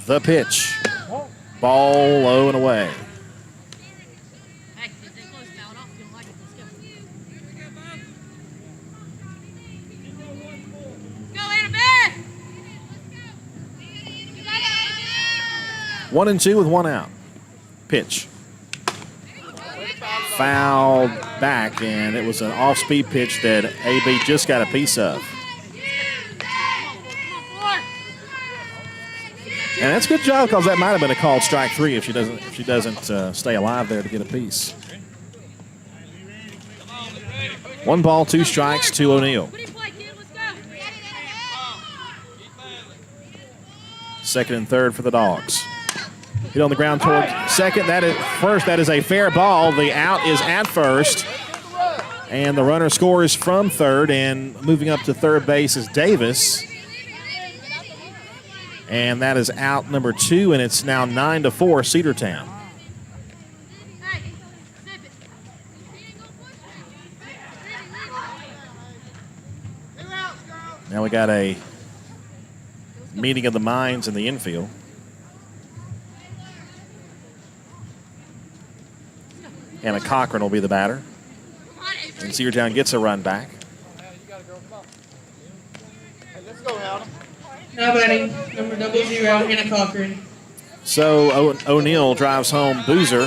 The pitch. Ball low and away. Hey, stay close. Foul it off. If you don't like it, let's go. Go, Annabeth! 1-2 with 1 out. Pitch. Fouled back, and it was an off-speed pitch that AB just got a piece of. And that's a good job, because that might have been a called strike 3 if she doesn't stay alive there to get a piece. 1 ball, 2 strikes to O'Neill. Second and third for the Dogs. Hit on the ground toward second. That is a fair ball. The out is at first. And the runner scores from third, and moving up to third base is Davis. And that is out number 2, and it's now 9-4 Cedartown. Now we got a meeting of the minds in the infield. Hannah Cochran will be the batter. And Cedartown gets a run back. Now batting number 00, Hannah Cochran. So O'Neill drives home Boozer.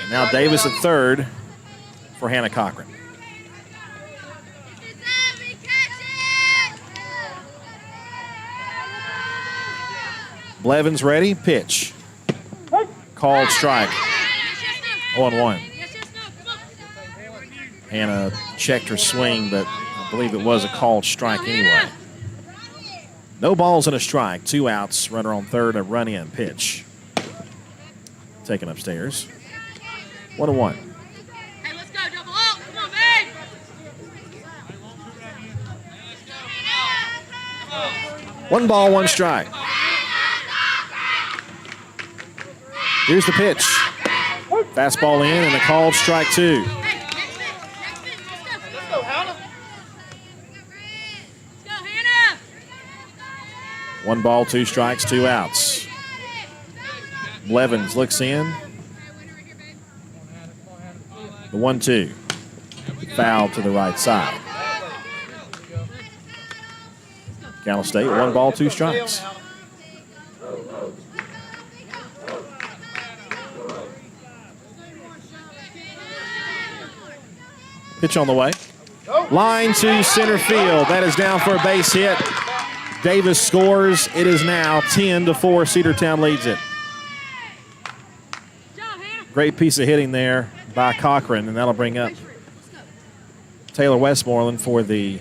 And now Davis at third for Hannah Cochran. Blevins ready, pitch. Called strike. 0-1. Hannah checked her swing, but I believe it was a called strike anyway. No balls and a strike. 2 outs. Runner on third. A run-in pitch. Taken upstairs. 1-1. Hey, let's go, double up. Come on, babe. 1 ball, 1 strike. Here's the pitch. Fastball in and a called strike 2. Hey, next pitch. Let's go, Hannah. Let's go, Hannah. 1 ball, 2 strikes, 2 outs. Blevins looks in. The 1-2. Foul to the right side. Cal State, 1 ball, 2 strikes. Pitch on the way. Line to center field. That is down for a base hit. Davis scores. It is now 10-4. Cedartown leads it. Great piece of hitting there by Cochran, and that'll bring up Taylor Westmoreland for the,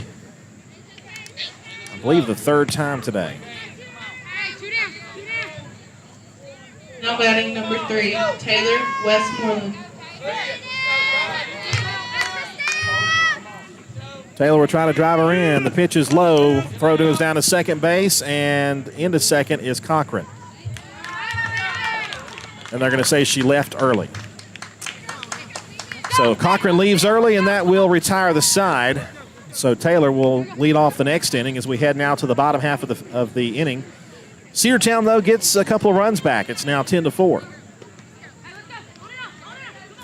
I believe, the 3rd time today. Now batting number 3, Taylor Westmoreland. Taylor will try to drive her in. The pitch is low. Throw goes down to second base, and into second is Cochran. And they're going to say she left early. So Cochran leaves early, and that will retire the side. So Taylor will lead off the next inning as we head now to the bottom half of the inning. Cedartown, though, gets a couple of runs back. It's now 10-4.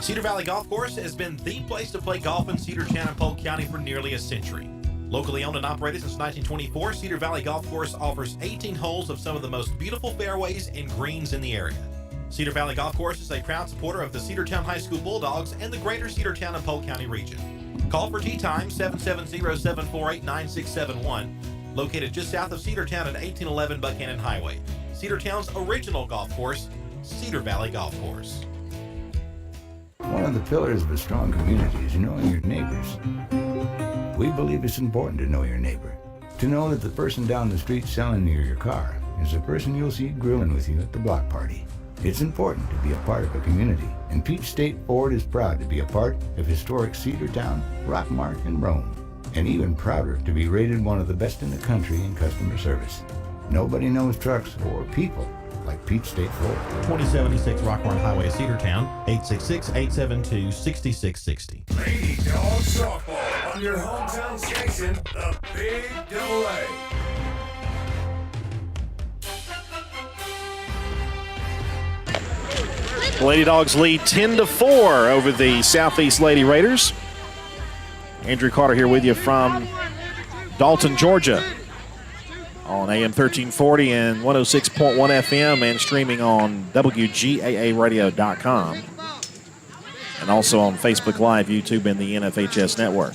Cedar Valley Golf Course has been the place to play golf in Cedartown and Polk County for nearly a century. Locally owned and operated since 1924, Cedar Valley Golf Course offers 18 holes of some of the most beautiful fairways and greens in the area. Cedar Valley Golf Course is a proud supporter of the Cedartown High School Bulldogs and the greater Cedartown and Polk County region. Call for tee time 770-748-9671, located just south of Cedartown at 1811 Buchanan Highway. Cedartown's original golf course, Cedar Valley Golf Course. One of the pillars of a strong community is knowing your neighbors. We believe it's important to know your neighbor. To know that the person down the street selling you your car is the person you'll see grilling with you at the block party. It's important to be a part of a community, and Peach State Ford is proud to be a part of historic Cedartown, Rockmart, and Rome, and even prouder to be rated one of the best in the country in customer service. Nobody knows trucks or people like Peach State Ford. 2076 Rockmart Highway, Cedartown, 866-872-6660. Lady Dawgs softball on your hometown station, the Big Double A. The Lady Dogs lead 10-4 over the Southeast Lady Raiders. Andrew Carter here with you from Dalton, Georgia, on AM 1340 and 106.1 FM, and streaming on WGAAradio.com, and also on Facebook Live, YouTube, and the NFHS Network.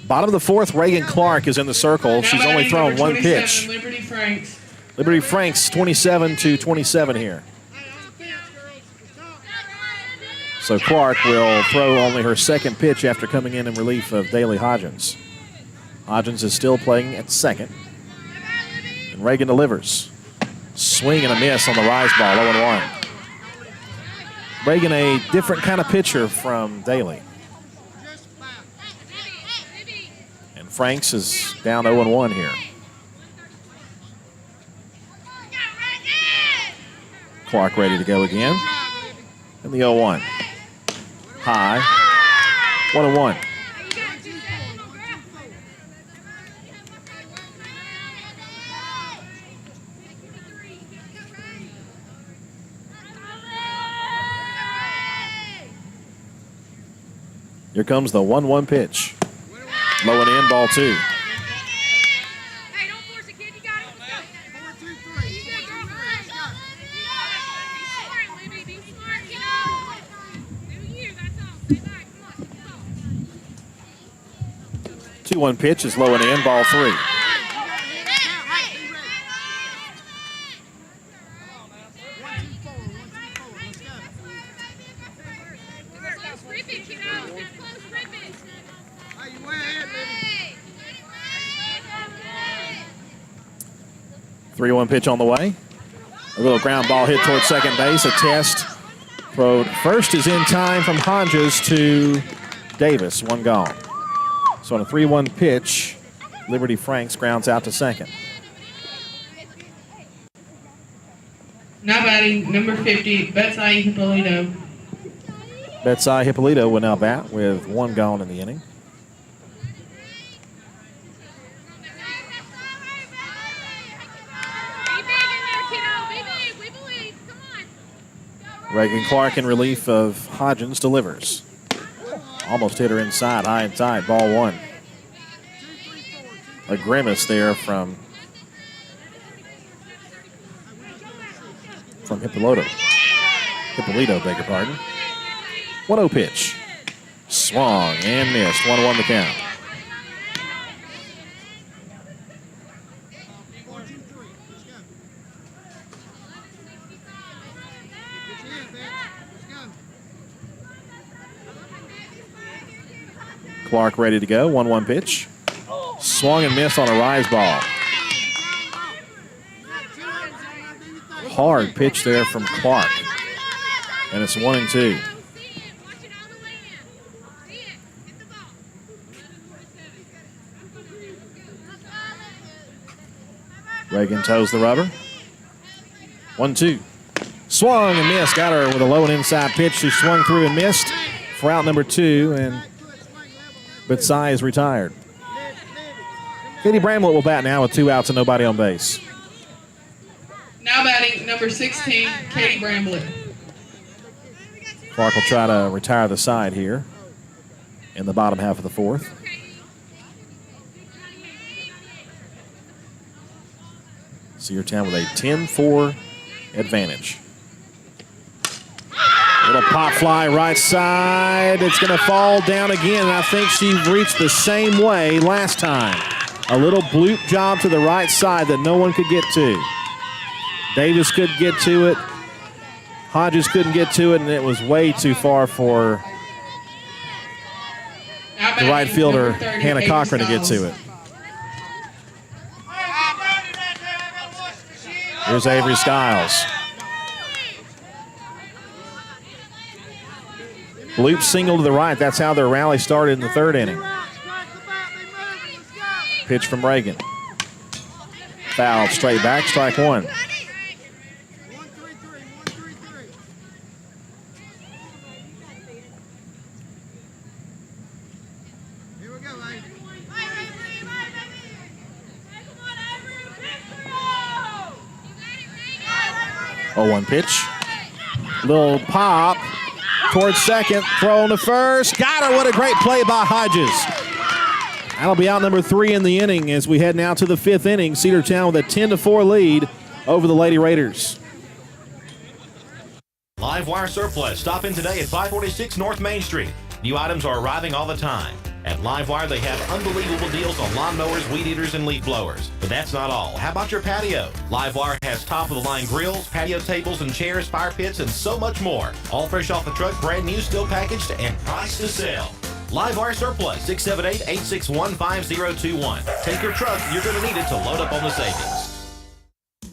Bottom of the 4th, Reagan Clark is in the circle. She's only thrown 1 pitch. Liberty Franks. Liberty Franks 27-27 here. So Clark will throw only her 2nd pitch after coming in relief of Daly Hodgins. Hodgins is still playing at second. And Reagan delivers. Swing and a miss on the rise ball, 0-1. Reagan, a different kind of pitcher from Daly. And Franks is down 0-1 here. Clark ready to go again. And the 0-1. High. 1-1. Here comes the 1-1 pitch. Low and in, ball 2. Hey, don't force it, kid. You got it. Let's go. 4-2-3. Be smart, Libby. Be smart. Do you. That's all. Stay back. Come on. 2-1 pitch is low and in, ball 3. 3-1 pitch on the way. A little ground ball hit towards second base. A test throw first is in time from Hodges to Davis. One gone. So on a 3-1 pitch, Liberty Franks grounds out to second. Now batting number 50, Betsy Hippolito. Betsy Hippolito will now bat with one gone in the inning. Reagan Clark in relief of Hodgins delivers. Almost hit her inside, high and tight, ball one. A grimace there from Hippolito. Hippolito, beg your pardon. 1-0 pitch. Swung and missed. 1-1 the count. Clark ready to go. 1-1 pitch. Swung and missed on a rise ball. Hard pitch there from Clark. And it's 1-2. Reagan toes the rubber. 1-2. Swung and missed. Got her with a low and inside pitch. She swung through and missed for out number 2. And Betsy is retired. Katie Bramlett will bat now with 2 outs and nobody on base. Now batting number 16, Katie Bramlett. Clark will try to retire the side here in the bottom half of the fourth. Cedartown with a 10-4 advantage. Little pop fly right side. It's going to fall down again, and I think she reached the same way last time. A little bloop job to the right side that no one could get to. Davis couldn't get to it. Hodges couldn't get to it, and it was way too far for the right fielder, Hannah Cochran, to get to it. Here's Avery Stiles. Bloop single to the right. That's how their rally started in the third inning. Pitch from Reagan. Fouled straight back, strike one. Here we go, Avery. 0-1 pitch. Little pop towards second. Throw on to first. Got her. What a great play by Hodges. That'll be out number 3 in the inning as we head now to the 5th inning. Cedartown with a 10-4 lead over the Lady Raiders. Live Wire Surplus. Stop in today at 546 North Main Street. New items are arriving all the time. At Livewire, they have unbelievable deals on lawnmowers, weed eaters, and leaf blowers. But that's not all. How about your patio? Livewire has top-of-the-line grills, patio tables and chairs, fire pits, and so much more. All fresh off the truck, brand new, still packaged, and priced to sell. Livewire Surplus, 678-861-5021. Take your truck. You're going to need it to load up on the savings.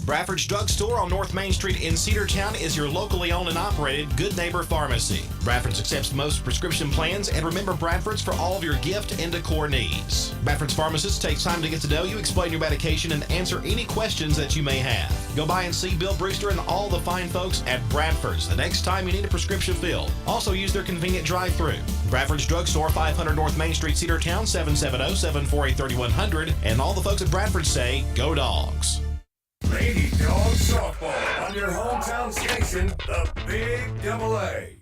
Bradford's Drug Store on North Main Street in Cedartown is your locally owned and operated Good Neighbor Pharmacy. Bradford's accepts most prescription plans, and remember Bradford's for all of your gift and decor needs. Bradford's pharmacist takes time to get to know you, explain your medication, and answer any questions that you may have. Go by and see Bill Brewster and all the fine folks at Bradford's the next time you need a prescription filled. Also use their convenient drive-thru. Bradford's Drug Store, 500 North Main Street, Cedartown, 770-748-3100. And all the folks at Bradford say, go Dogs. Lady Dawgs Softball on your hometown station, the Big Double A.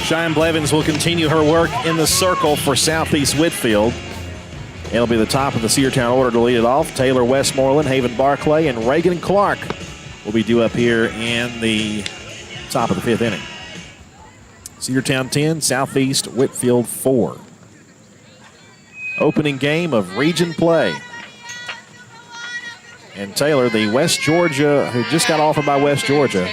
Cheyenne Blevins will continue her work in the circle for Southeast Whitfield. It'll be the top of the Cedartown order to lead it off. Taylor Westmoreland, Haven Barclay, and Reagan Clark will be due up here in the top of the 5th inning. Cedartown 10, Southeast Whitfield 4. Opening game of region play. And Taylor, the West Georgia, who just got offered by West Georgia,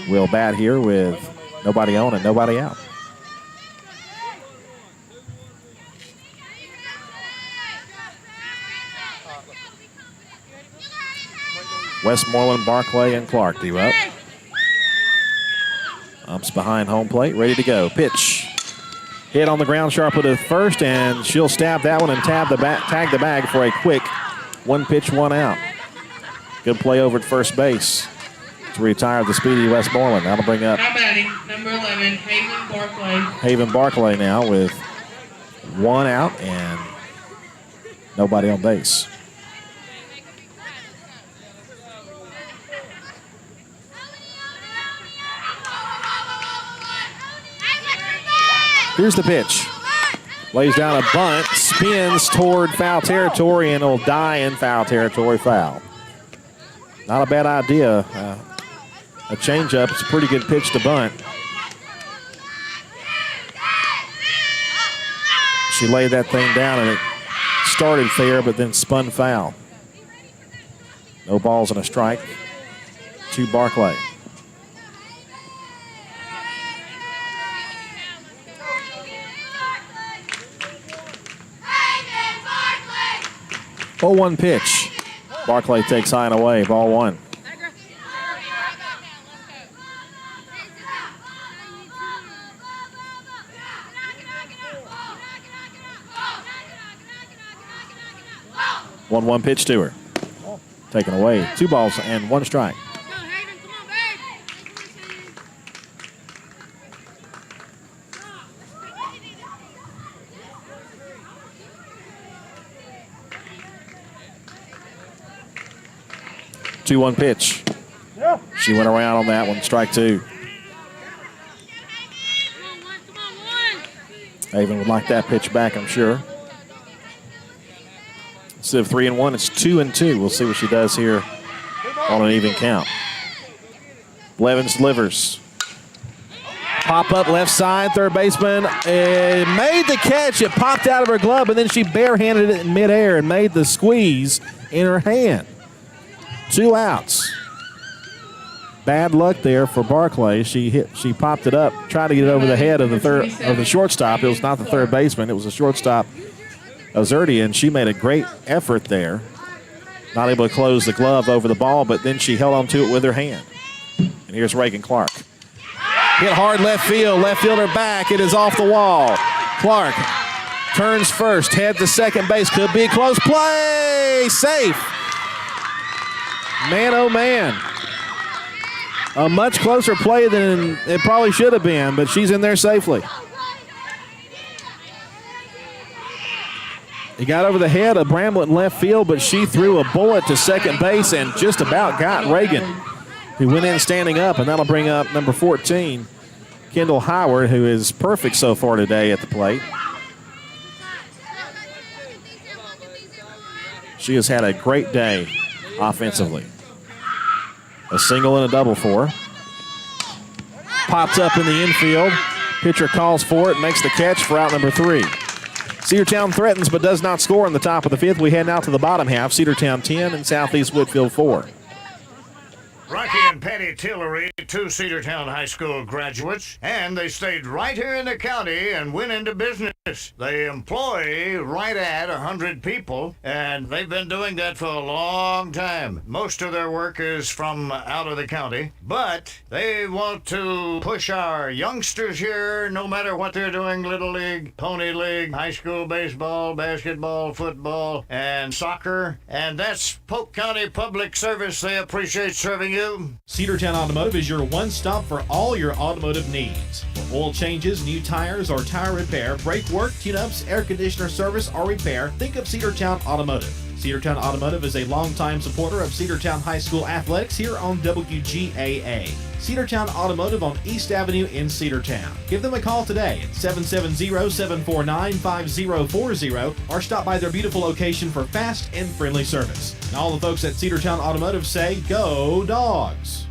will bat here with nobody on and nobody out. Westmoreland, Barclay, and Clark do up. Umps behind home plate, ready to go. Pitch. Hit on the ground sharply to first, and she'll stab that one and tag the bag for a quick 1-pitch, 1 out. Good play over at first base to retire the speedy Westmoreland. That'll bring up Now batting, number 11, Haven Barclay. Haven Barclay now with 1 out and nobody on base. Here's the pitch. Lays down a bunt, spins toward foul territory, and it'll die in foul territory, foul. Not a bad idea. A changeup, it's a pretty good pitch to bunt. She laid that thing down, and it started fair, but then spun foul. No balls and a strike to Barclay. Ball 1 pitch. Barclay takes high and away. Ball 1. One pitch to her. Taken away. 2 balls and 1 strike. 2-1 pitch. She went around on that one. Strike 2. Haven would like that pitch back, I'm sure. Instead of 3-1, it's 2-2. We'll see what she does here on an even count. Blevins delivers. Pop up left side, third baseman made the catch. It popped out of her glove, and then she barehanded it in midair and made the squeeze in her hand. 2 outs. Bad luck there for Barclay. She popped it up, tried to get it over the head of the shortstop. It was not the third baseman. It was the shortstop, Azerti, and she made a great effort there. Not able to close the glove over the ball, but then she held on to it with her hand. And here's Reagan Clark. Hit hard left field. Left fielder back. It is off the wall. Clark turns first. Head to second base. Could be a close play. Safe. Man, oh man. A much closer play than it probably should have been, but she's in there safely. He got over the head of Bramlett in left field, but she threw a bullet to second base and just about got Reagan, who went in standing up, and that'll bring up number 14, Kendall Howard, who is perfect so far today at the plate. She has had a great day offensively. A single and a double for her. Pops up in the infield. Pitcher calls for it, makes the catch for out number 3. Cedartown threatens but does not score in the top of the 5th. We head out to the bottom half. Cedartown 10 and Southeast Whitfield 4. Rocky and Patty Tillery, 2 Cedartown High School graduates, and they stayed right here in the county and went into business. They employ right at 100 people, and they've been doing that for a long time. Most of their work is from out of the county, but they want to push our youngsters here, no matter what they're doing, Little League, Pony League, high school baseball, basketball, football, and soccer, and that's Polk County Public Service. They appreciate serving you. Cedartown Automotive is your one-stop for all your automotive needs. For oil changes, new tires, or tire repair, brake work, tune-ups, air conditioner service, or repair, think of Cedartown Automotive. Cedartown Automotive is a longtime supporter of Cedartown High School athletics here on WGAA. Cedartown Automotive on East Avenue in Cedartown. Give them a call today at 770-749-5040 or stop by their beautiful location for fast and friendly service. And all the folks at Cedartown Automotive say, go Dogs!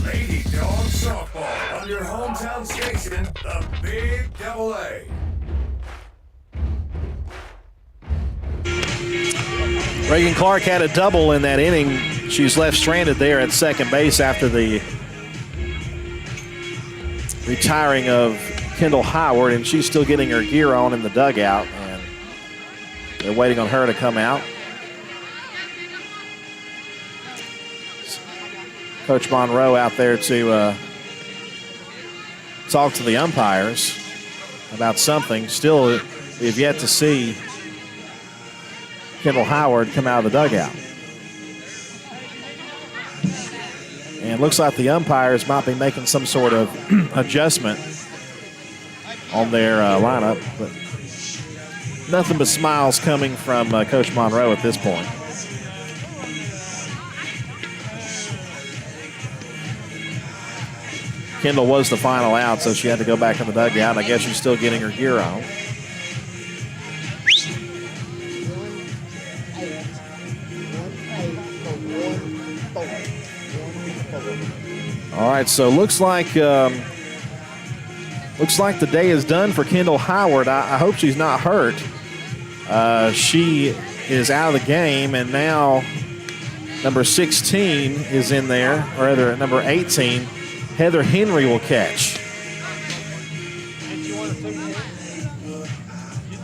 Lady Dawgs softball on your hometown station, the Big Double A. Reagan Clark had a double in that inning. She's left stranded there at second base after the retiring of Kendall Howard, and she's still getting her gear on in the dugout, and they're waiting on her to come out. Coach Monroe out there to talk to the umpires about something. Still, we've yet to see Kendall Howard come out of the dugout. And it looks like the umpires might be making some sort of adjustment on their lineup, but nothing but smiles coming from Coach Monroe at this point. Kendall was the final out, so she had to go back in the dugout. I guess she's still getting her gear on. All right, so looks like the day is done for Kendall Howard. I hope she's not hurt. She is out of the game, and now number 16 is in there, or rather number 18. Heather Henry will catch.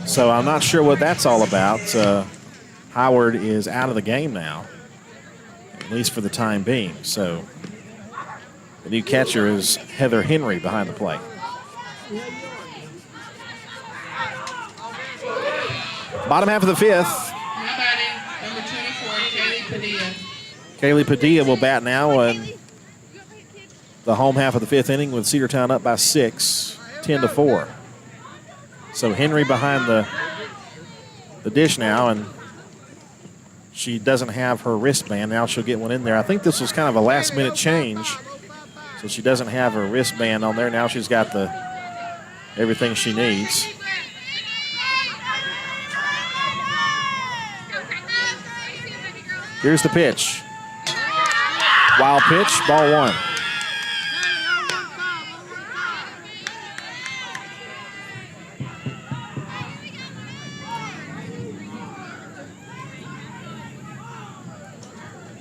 So I'm not sure what that's all about. Howard is out of the game now, at least for the time being. So the new catcher is Heather Henry behind the plate. Bottom half of the fifth. Now batting, number 24, Kaylee Padilla. Kaylee Padilla will bat now in the home half of the fifth inning with Cedartown up by 6, 10-4. So Henry behind the dish now, and she doesn't have her wristband. Now she'll get one in there. I think this was kind of a last-minute change, so she doesn't have her wristband on there. Now she's got everything she needs. Here's the pitch. Wild pitch, ball one.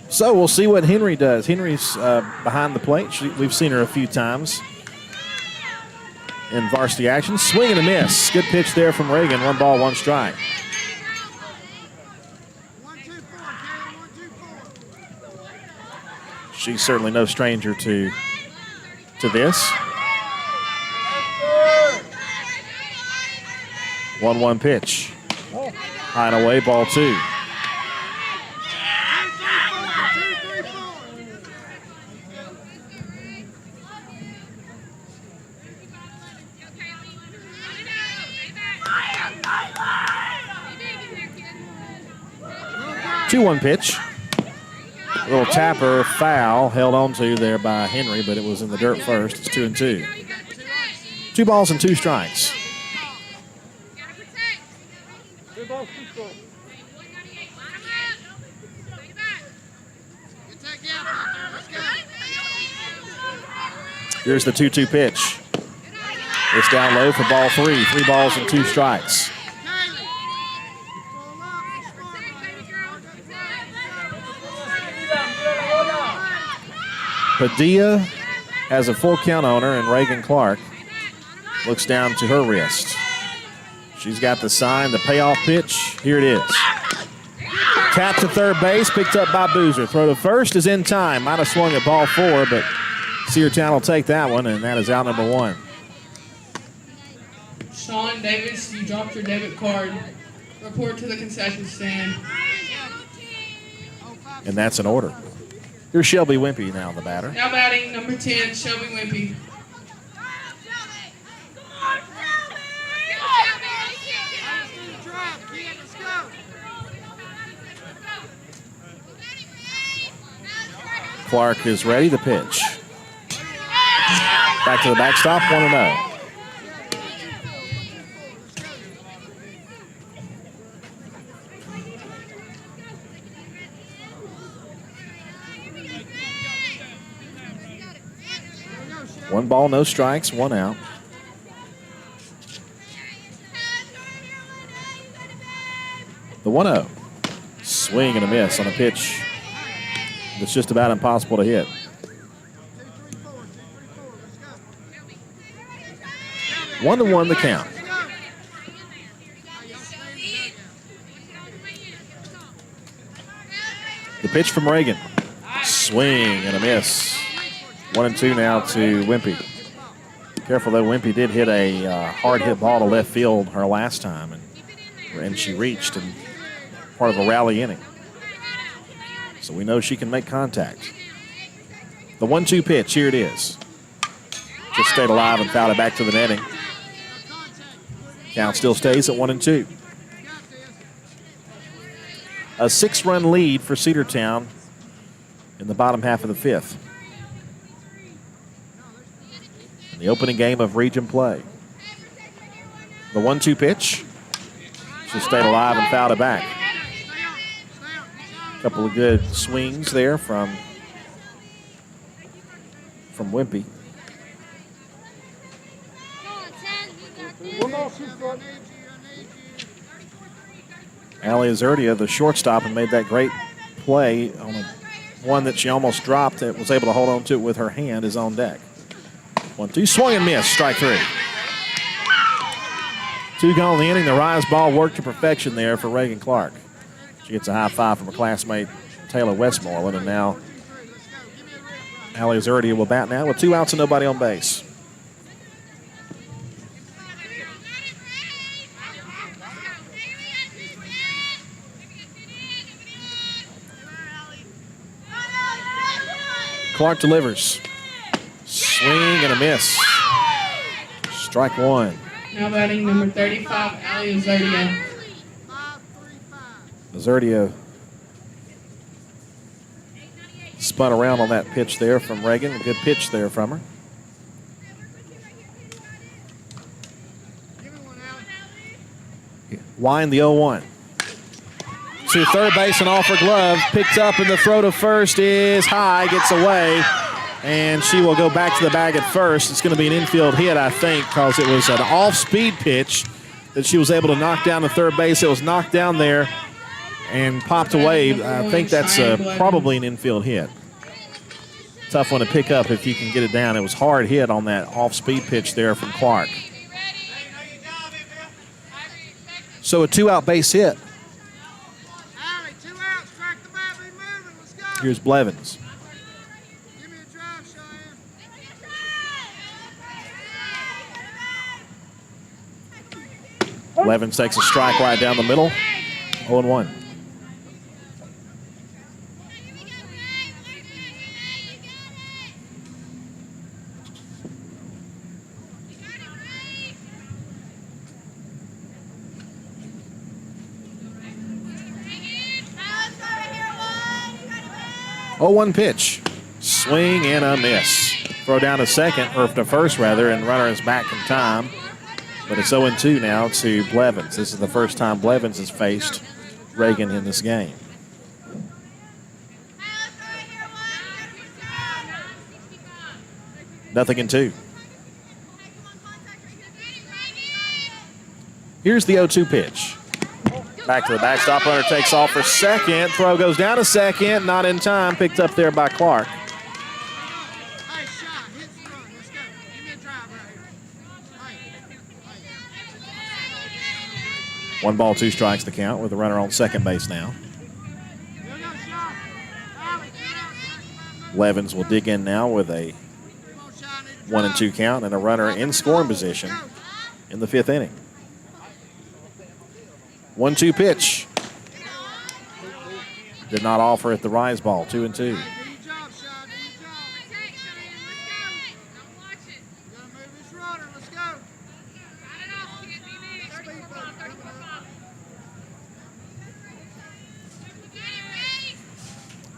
So we'll see what Henry does. Henry's behind the plate. We've seen her a few times in varsity action. Swing and a miss. Good pitch there from Reagan. 1 ball, 1 strike. She's certainly no stranger to this. 1-1 pitch. High and away, ball 2. Two-one pitch. A little tapper foul held on to there by Henry, but it was in the dirt first. It's 2-2. 2 balls and 2 strikes. Here's the 2-2 pitch. It's down low for ball 3. 3 balls and 2 strikes. Padilla has a full count on her, and Reagan Clark looks down to her wrist. She's got the sign, the payoff pitch. Here it is. Tap to third base, picked up by Boozer. Throw to first is in time. Might have swung at ball 4, but Cedartown will take that one, and that is out number 1. Sean Davis, you dropped your debit card. Report to the concession stand. And that's an order. Here's Shelby Wimpy now, the batter. Now batting, number 10, Shelby Wimpy. Clark is ready to pitch. Back to the backstop, 1-0. One ball, no strikes, 1 out. The 1-0. Swing and a miss on a pitch that's just about impossible to hit. 1-1 the count. The pitch from Reagan. Swing and a miss. 1-2 now to Wimpy. Careful though, Wimpy did hit a hard hit ball to left field her last time, and she reached in part of a rally inning. So we know she can make contact. The 1-2 pitch, here it is. Just stayed alive and fouled it back to the netting. Count still stays at 1-2. A 6-run lead for Cedartown in the bottom half of the fifth. In the opening game of region play. The 1-2 pitch. Just stayed alive and fouled it back. A couple of good swings there from Wimpy. Allie Azurdia, the shortstop, and made that great play on one that she almost dropped, that was able to hold on to it with her hand, is on deck. 1-2, swung and missed, strike 3. 2 gone in the inning. The rise ball worked to perfection there for Reagan Clark. She gets a high five from her classmate Taylor Westmoreland, and now Allie Azurdia will bat now with 2 outs and nobody on base. Clark delivers. Swing and a miss. Strike 1. Now batting number 35, Ali Azurdia. Azurdia spun around on that pitch there from Reagan. A good pitch there from her. Wind the 0-1. To third base and off her glove. Picked up, and the throw to first is high. Gets away. And she will go back to the bag at first. It's going to be an infield hit, I think, because it was an off-speed pitch that she was able to knock down to third base. It was knocked down there and popped away. I think that's probably an infield hit. Tough one to pick up if you can get it down. It was hard hit on that off-speed pitch there from Clark. So a 2-out base hit. Here's Blevins. Blevins takes a strike right down the middle. 0-1. Oh, 1 pitch. Swing and a miss. Throw down to second, or to first rather, and runner is back in time. But it's 0-2 now to Blevins. This is the first time Blevins has faced Reagan in this game. Nothing in 2. Here's the 0-2 pitch. Back to the backstop. Runner takes off for second. Throw goes down to second. Not in time. Picked up there by Clark. One ball, 2 strikes to count with the runner on second base now. Blevins will dig in now with a 1-2 count and a runner in scoring position in the 5th inning. 1-2 pitch. Did not offer at the rise ball. 2-2.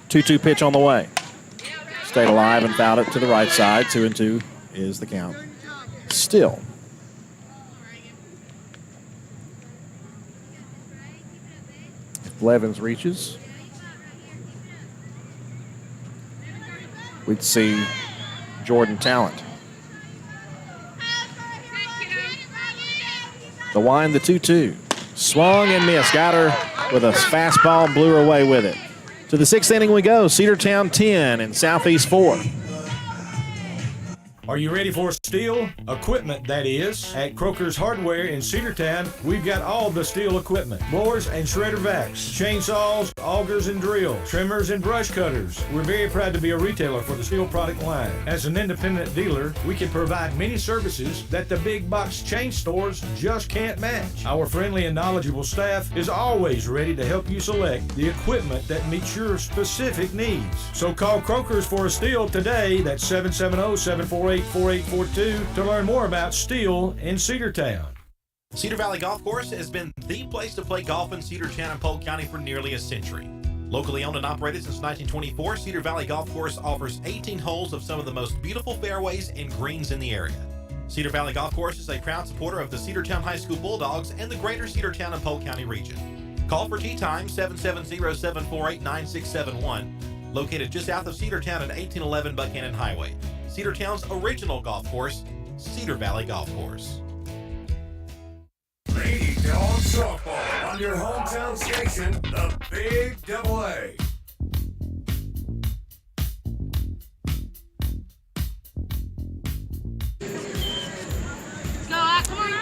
Two-two pitch on the way. Stayed alive and fouled it to the right side. 2-2 is the count. Still. If Blevins reaches, we'd see Jordan Talent. The wind, the 2-2. Swung and missed. Got her with a fastball and blew her away with it. To the 6th inning we go. Cedartown 10 and Southeast 4. Are you ready for steel equipment, that is? At Croker's Hardware in Cedartown, we've got all the steel equipment. Blowers and shredder vacs, chainsaws, augers and drills, trimmers and brush cutters. We're very proud to be a retailer for the steel product line. As an independent dealer, we can provide many services that the big box chain stores just can't match. Our friendly and knowledgeable staff is always ready to help you select the equipment that meets your specific needs. So call Croker's for a steel today. That's 770-748-4842 to learn more about steel in Cedartown. Cedar Valley Golf Course has been the place to play golf in Cedartown and Polk County for nearly a century. Locally owned and operated since 1924, Cedar Valley Golf Course offers 18 holes of some of the most beautiful fairways and greens in the area. Cedar Valley Golf Course is a proud supporter of the Cedartown High School Bulldogs and the greater Cedartown and Polk County region. Call for tee time 770-748-9671, located just south of Cedartown at 1811 Buchanan Highway. Cedartown's original golf course, Cedar Valley Golf Course. Lady Dawgs softball on your hometown station, the Big Double A.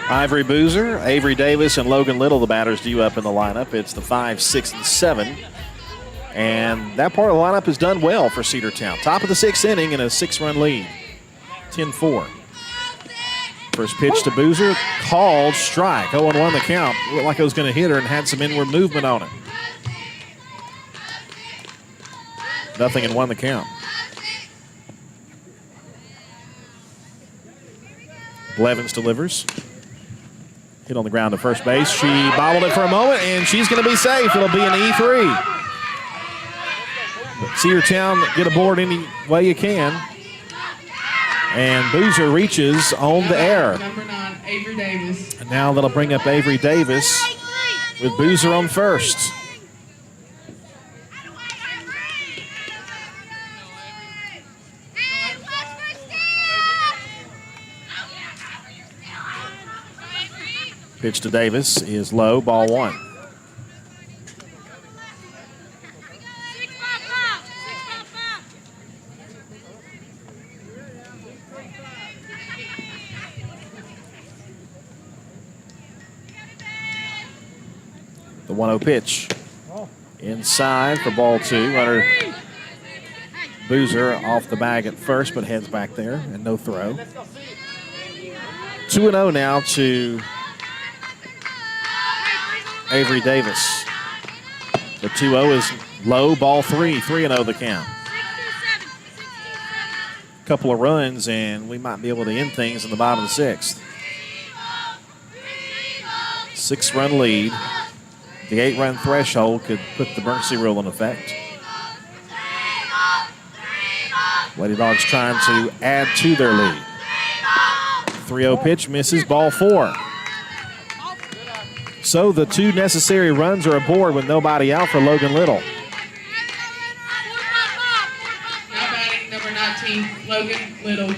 Ivory Boozer, Avery Davis, and Logan Little, the batters due up in the lineup. It's the 5, 6, and 7. And that part of the lineup has done well for Cedartown. Top of the 6th inning and a 6-run lead. 10-4. First pitch to Boozer, called strike. 0-1 the count. Looked like it was going to hit her and had some inward movement on it. 0-1 the count. Blevins delivers. Hit on the ground to first base. She bobbled it for a moment, and she's going to be safe. It'll be an E3. But Cedartown, get aboard any way you can. And Boozer reaches on the air. Number 9, Avery Davis. And now that'll bring up Avery Davis with Boozer on first. Pitch to Davis is low, ball 1. The 1-0 pitch. Inside for ball 2. Runner Boozer off the bag at first, but heads back there and no throw. 2-0 now to Avery Davis. The 2-0 is low, ball 3. 3-0 the count. Couple of runs, and we might be able to end things in the bottom of the 6th. 6-run lead. The 8-run threshold could put the Mercy rule in effect. Lady Dawgs trying to add to their lead. 3-0 pitch misses, ball 4. So the 2 necessary runs are aboard with nobody out for Logan Little. Now batting number 19, Logan Little.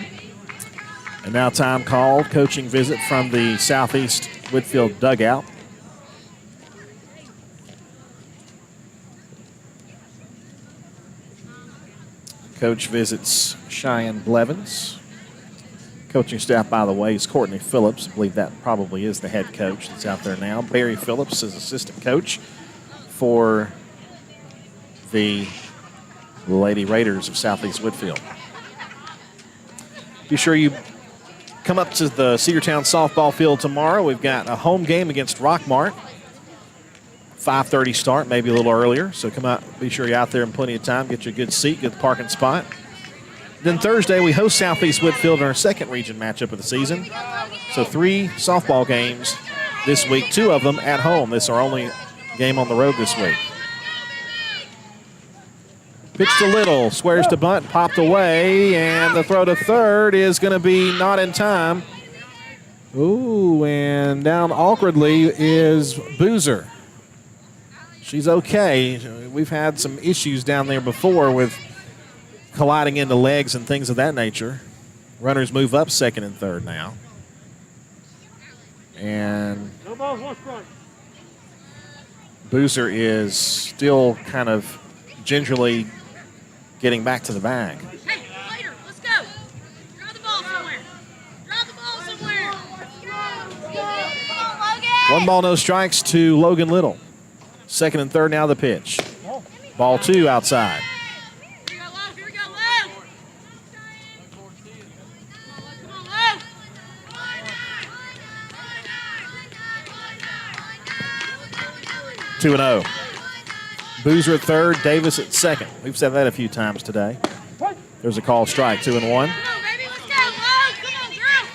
And now time called. Coaching visit from the Southeast Whitfield dugout. Coach visits Cheyenne Blevins. Coaching staff, by the way, is Courtney Phillips. I believe that probably is the head coach that's out there now. Barry Phillips is assistant coach for the Lady Raiders of Southeast Whitfield. Be sure you come up to the Cedartown softball field tomorrow. We've got a home game against Rockmart. 5:30 start, maybe a little earlier. So come out, be sure you're out there in plenty of time. Get you a good seat, good parking spot. Then Thursday, we host Southeast Whitfield in our second region matchup of the season. So 3 softball games this week, 2 of them at home. This is our only game on the road this week. Pitch to Little, swears to bunt, popped away, and the throw to third is going to be not in time. Ooh, and down awkwardly is Boozer. She's okay. We've had some issues down there before with colliding into legs and things of that nature. Runners move up second and third now. And No balls, 1 strike. Boozer is still kind of gingerly getting back to the bag. Hey, later, let's go. Draw the ball somewhere. 1 ball, no strikes to Logan Little. 2nd and 3rd now the pitch. Ball 2 outside. Here we go, Low. Here we go, Low. Come on, Low. 2-0. Boozer at 3rd, Davis at 2nd. We've said that a few times today. There's a call strike, 2-1. Come on, baby. Let's go, Low. Come on, girl.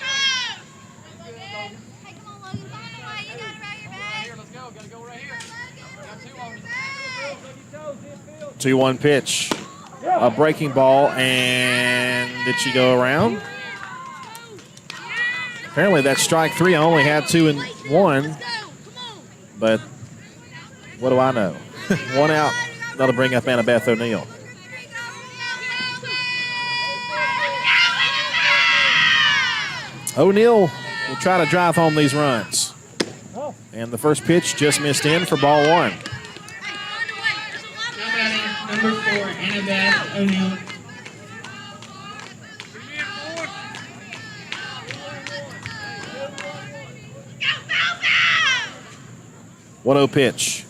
Hey, come on, Logan. Find a way. You got it right here, babe. Let's go. Got to go right here. Got 2 2-1 pitch. A breaking ball, and did she go around? Apparently that's strike 3. I only had 2 and 1, but what do I know? 1 out. That'll bring up Annabeth O'Neill. O'Neill will try to drive home these runs. And the first pitch just missed in for ball 1. Now batting number 4, Annabeth O'Neill. One 1-0 pitch.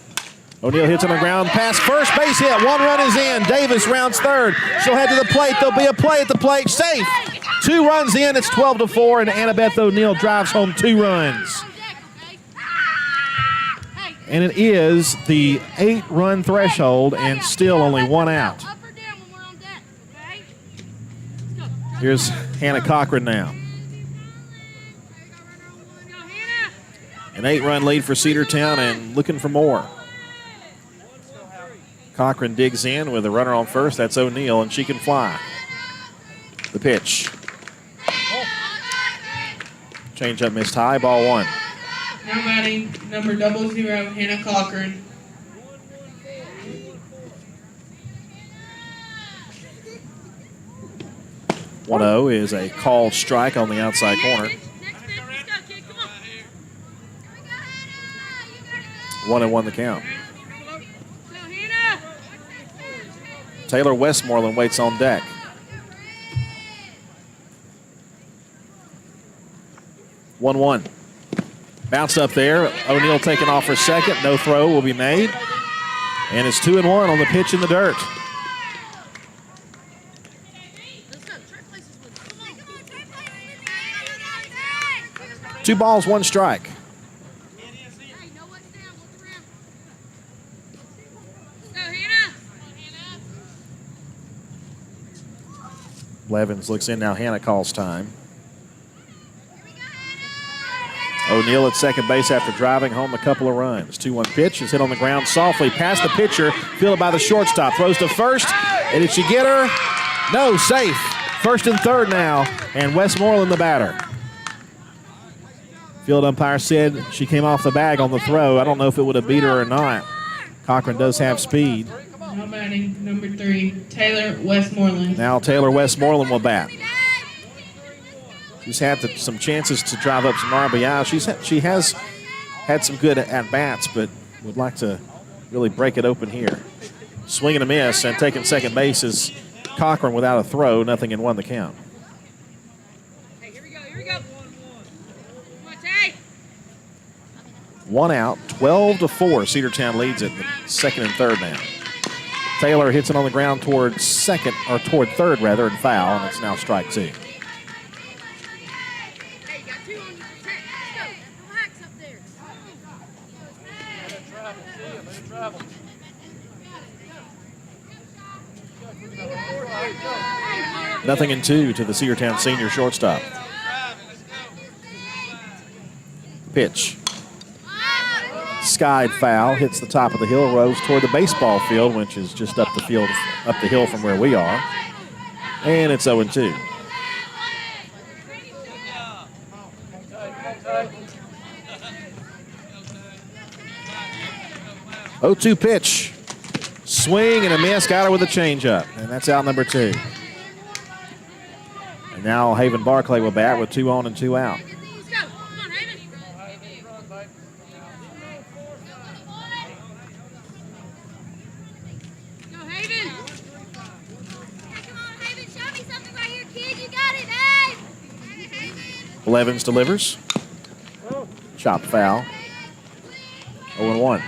O'Neill hits on the ground, pass first, base hit. 1 run is in. Davis rounds 3rd. She'll head to the plate. There'll be a play at the plate. Safe. 2 runs in. It's 12-4, and Annabeth O'Neill drives home 2 runs. And it is the 8-run threshold, and still only 1 out. Here's Hannah Cochran now. An 8-run lead for Cedartown and looking for more. Cochran digs in with a runner on first. That's O'Neill, and she can fly. The pitch. Change up missed high, ball 1. Now batting number 00, Hannah Cochran. One 0 is a called strike on the outside corner. 1-1 the count. Taylor Westmoreland waits on deck. 1-1. Bounced up there. O'Neill taking off for second. No throw will be made. And it's 2-1 on the pitch in the dirt. Two balls, 1 strike. Levins looks in now. Hannah calls time. O'Neill at second base after driving home a couple of runs. 2-1 pitch is hit on the ground softly past the pitcher. Fielded by the shortstop. Throws to first. And did she get her? No, safe. 1st and 3rd now. And Westmoreland the batter. Field umpire said she came off the bag on the throw. I don't know if it would have beat her or not. Cochran does have speed. Now batting number 3, Taylor Westmoreland. Now Taylor Westmoreland will bat. She's had some chances to drive up some RBI. She has had some good at-bats, but would like to really break it open here. Swing and a miss, and taking second base is Cochran without a throw. 0-1 the count. Hey, here we go. Come on, Tay. 1 out, 12-4. Cedartown leads it in the 2nd and 3rd now. Taylor hits it on the ground toward 3rd rather, and foul, and it's now strike 2. Hey, you got 2 on your protect. Let's go. Relax up there. Nothing in 2 to the Cedartown senior shortstop. Pitch. Skied foul, hits the top of the hill, rolls toward the baseball field, which is just up the hill from where we are. And it's 0-2. Oh, 2 pitch. Swing and a miss, got her with a changeup. And that's out number 2. And now Haven Barclay will bat with 2 on and 2 out. Let's go. Come on, Haven. Go, Haven. Come on, Haven. Show me something right here, kid. You got it, Dave. Levins delivers. Chop foul. 0-1.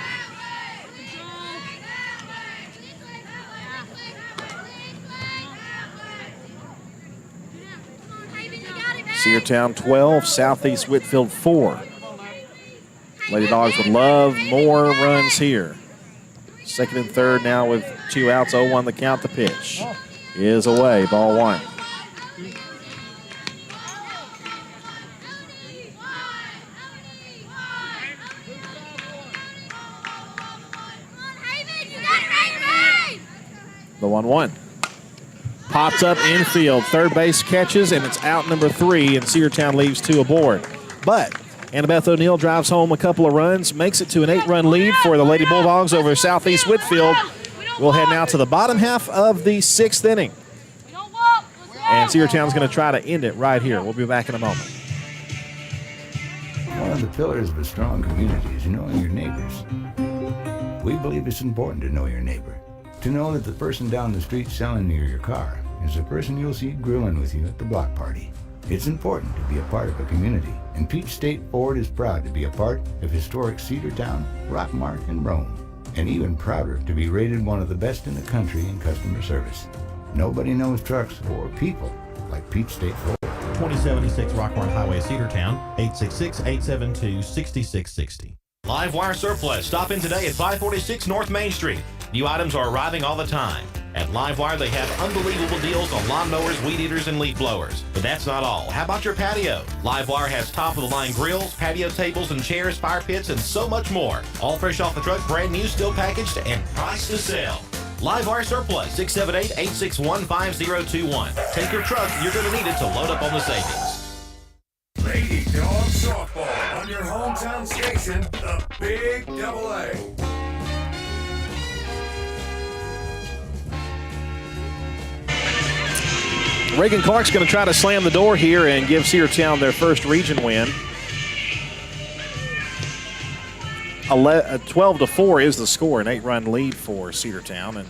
Cedartown 12, Southeast Whitfield 4. Lady Dogs would love more runs here. Second and third now with 2 outs, 0-1 the count. The pitch is away, ball 1. The 1-1. Pops up infield. Third base catches, and it's out number 3, and Cedartown leaves 2 aboard. But Annabeth O'Neill drives home a couple of runs, makes it to an 8-run lead for the Lady Bulldogs over Southeast Whitfield. We'll head now to the bottom half of the 6th inning. And Cedartown's going to try to end it right here. We'll be back in a moment. One of the pillars of a strong community is knowing your neighbors. We believe it's important to know your neighbor. To know that the person down the street selling you your car is the person you'll see grilling with you at the block party. It's important to be a part of a community, and Peach State Ford is proud to be a part of historic Cedartown, Rockmart, and Rome, and even prouder to be rated one of the best in the country in customer service. Nobody knows trucks or people like Peach State Ford. 2076 Rockmart Highway, Cedartown, 866-872-6660. Live Wire Surplus. Stop in today at 546 North Main Street. New items are arriving all the time. At Livewire, they have unbelievable deals on lawnmowers, weed eaters, and leaf blowers. But that's not all. How about your patio? Livewire has top-of-the-line grills, patio tables and chairs, fire pits, and so much more. All fresh off the truck, brand new, still packaged, and priced to sell. Livewire Surplus, 678-861-5021. Take your truck. You're going to need it to load up on the savings. Lady Dogs Softball on your hometown station, the Big Double A. Reagan Clark's going to try to slam the door here and give Cedartown their first region win. 12-4 is the score, an 8-run lead for Cedartown, and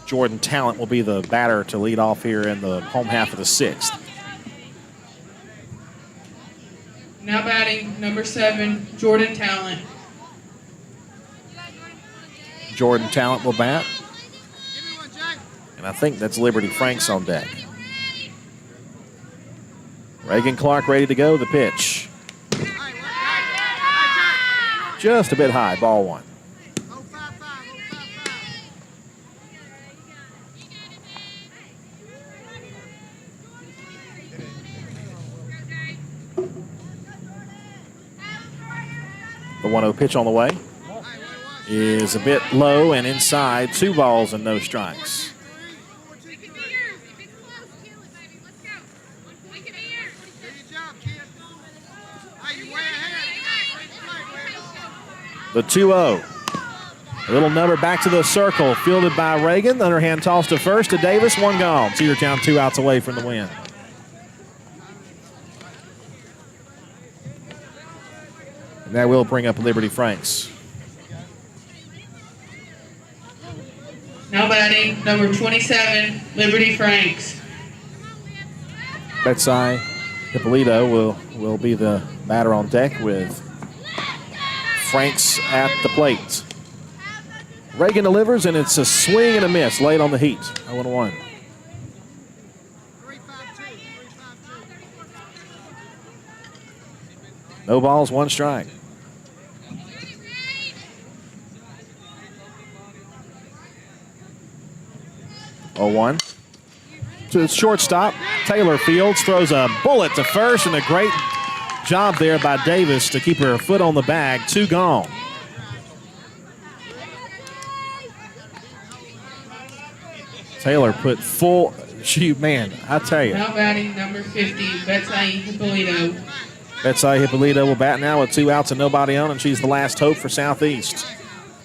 Jordan Talent will be the batter to lead off here in the home half of the 6th. Now batting, number 7, Jordan Talent. Jordan Talent will bat. And I think that's Liberty Franks on deck. Reagan Clark ready to go. The pitch. Just a bit high. Ball 1. The 1-0 pitch on the way is a bit low and inside. 2 balls and no strikes. The 2-0. A little number back to the circle. Fielded by Reagan. Underhand toss to first to Davis. 1 gone. Cedartown 2 outs away from the win. And that will bring up Liberty Franks. Now batting, number 27, Liberty Franks. Betsy Hippolito will be the batter on deck with Franks at the plate. Reagan delivers, and it's a swing and a miss late on the heat. 0-1. No balls, 1 strike. 0-1. To the shortstop, Taylor Fields throws a bullet to first, and a great job there by Davis to keep her foot on the bag. 2 gone. Taylor put full, man, I tell you. Now batting, number 50, Betsy Hippolito. Betsy Hippolito will bat now with 2 outs and nobody on, and she's the last hope for Southeast.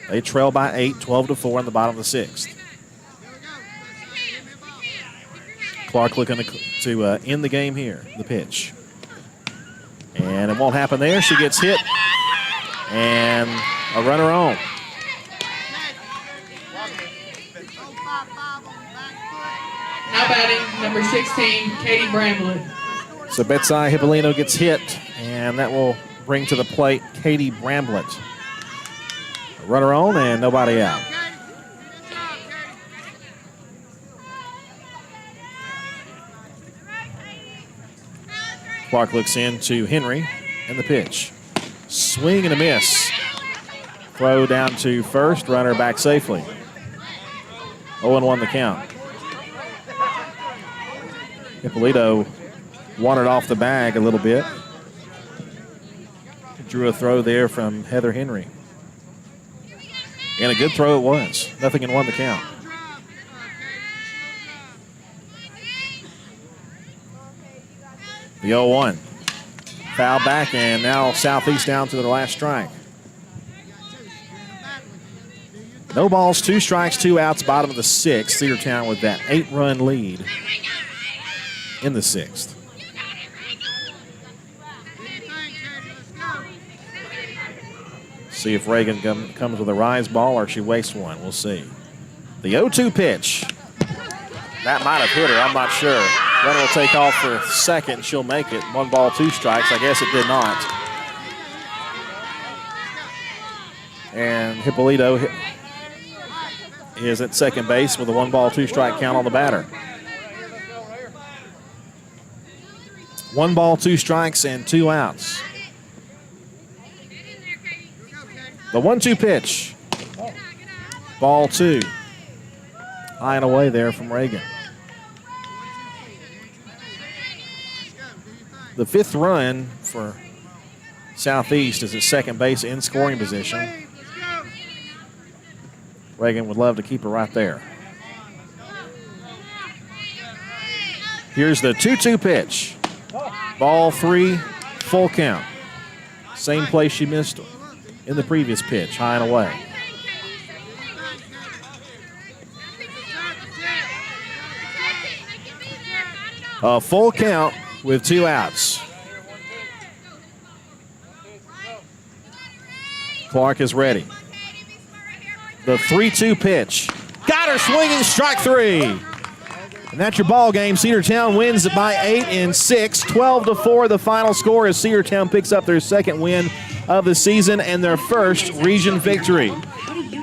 They trail by 8, 12-4 in the bottom of the 6th. Clark looking to end the game here. The pitch. And it won't happen there. She gets hit. And a runner on. Now batting, number 16, Katie Bramlett. So Betsy Hippolito gets hit, and that will bring to the plate Katie Bramblett. A runner on and nobody out. Clark looks in to Henry and the pitch. Swing and a miss. Throw down to first, runner back safely. 0-1 the count. Hippolito wanted off the bag a little bit. Drew a throw there from Heather Henry. And a good throw it was. 0-1 the count. The 0-1. Foul back, and now Southeast down to their last strike. No balls, 2 strikes, 2 outs, bottom of the 6th. Cedartown with that 8-run lead in the 6th. See if Reagan comes with a rise ball or she wastes one. We'll see. The 0-2 pitch. That might have hit her. I'm not sure. Runner will take off for second. She'll make it. 1 ball, 2 strikes. I guess it did not. And Hippolito is at second base with a 1 ball, 2 strike count on the batter. 1 ball, 2 strikes, and 2 outs. The 1-2 pitch. Ball 2. High and away there from Reagan. The 5th run for Southeast is at second base in scoring position. Reagan would love to keep her right there. Here's the 2-2 pitch. Ball 3, full count. Same place she missed in the previous pitch, high and away. A full count with 2 outs. Clark is ready. The 3-2 pitch. Got her swinging, strike 3. And that's your ball game. Cedartown wins it by 8 in 6. 12-4 the final score as Cedartown picks up their 2nd win of the season and their 1st region victory.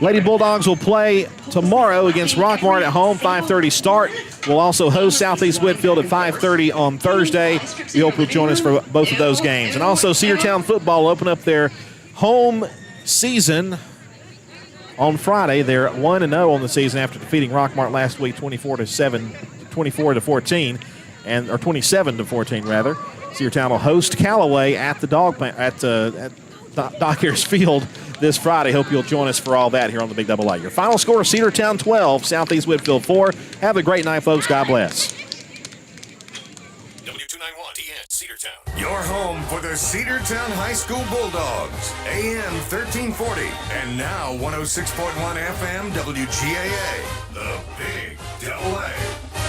Lady Bulldogs will play tomorrow against Rockmart at home, 5:30 start. We'll also host Southeast Whitfield at 5:30 on Thursday. We hope you'll join us for both of those games. And also Cedartown football will open up their home season on Friday. They're 1-0 on the season after defeating Rockmart last week 24-14, and or 27-14 rather. Cedartown will host Callaway at the Dock Ayers Field this Friday. Hope you'll join us for all that here on the Big Double A. Your final score, Cedartown 12, Southeast Whitfield 4. Have a great night, folks. God bless. W291TN, Cedartown. Your home for the Cedartown High School Bulldogs. AM 1340 and now 106.1 FM WGAA. The Big Double A.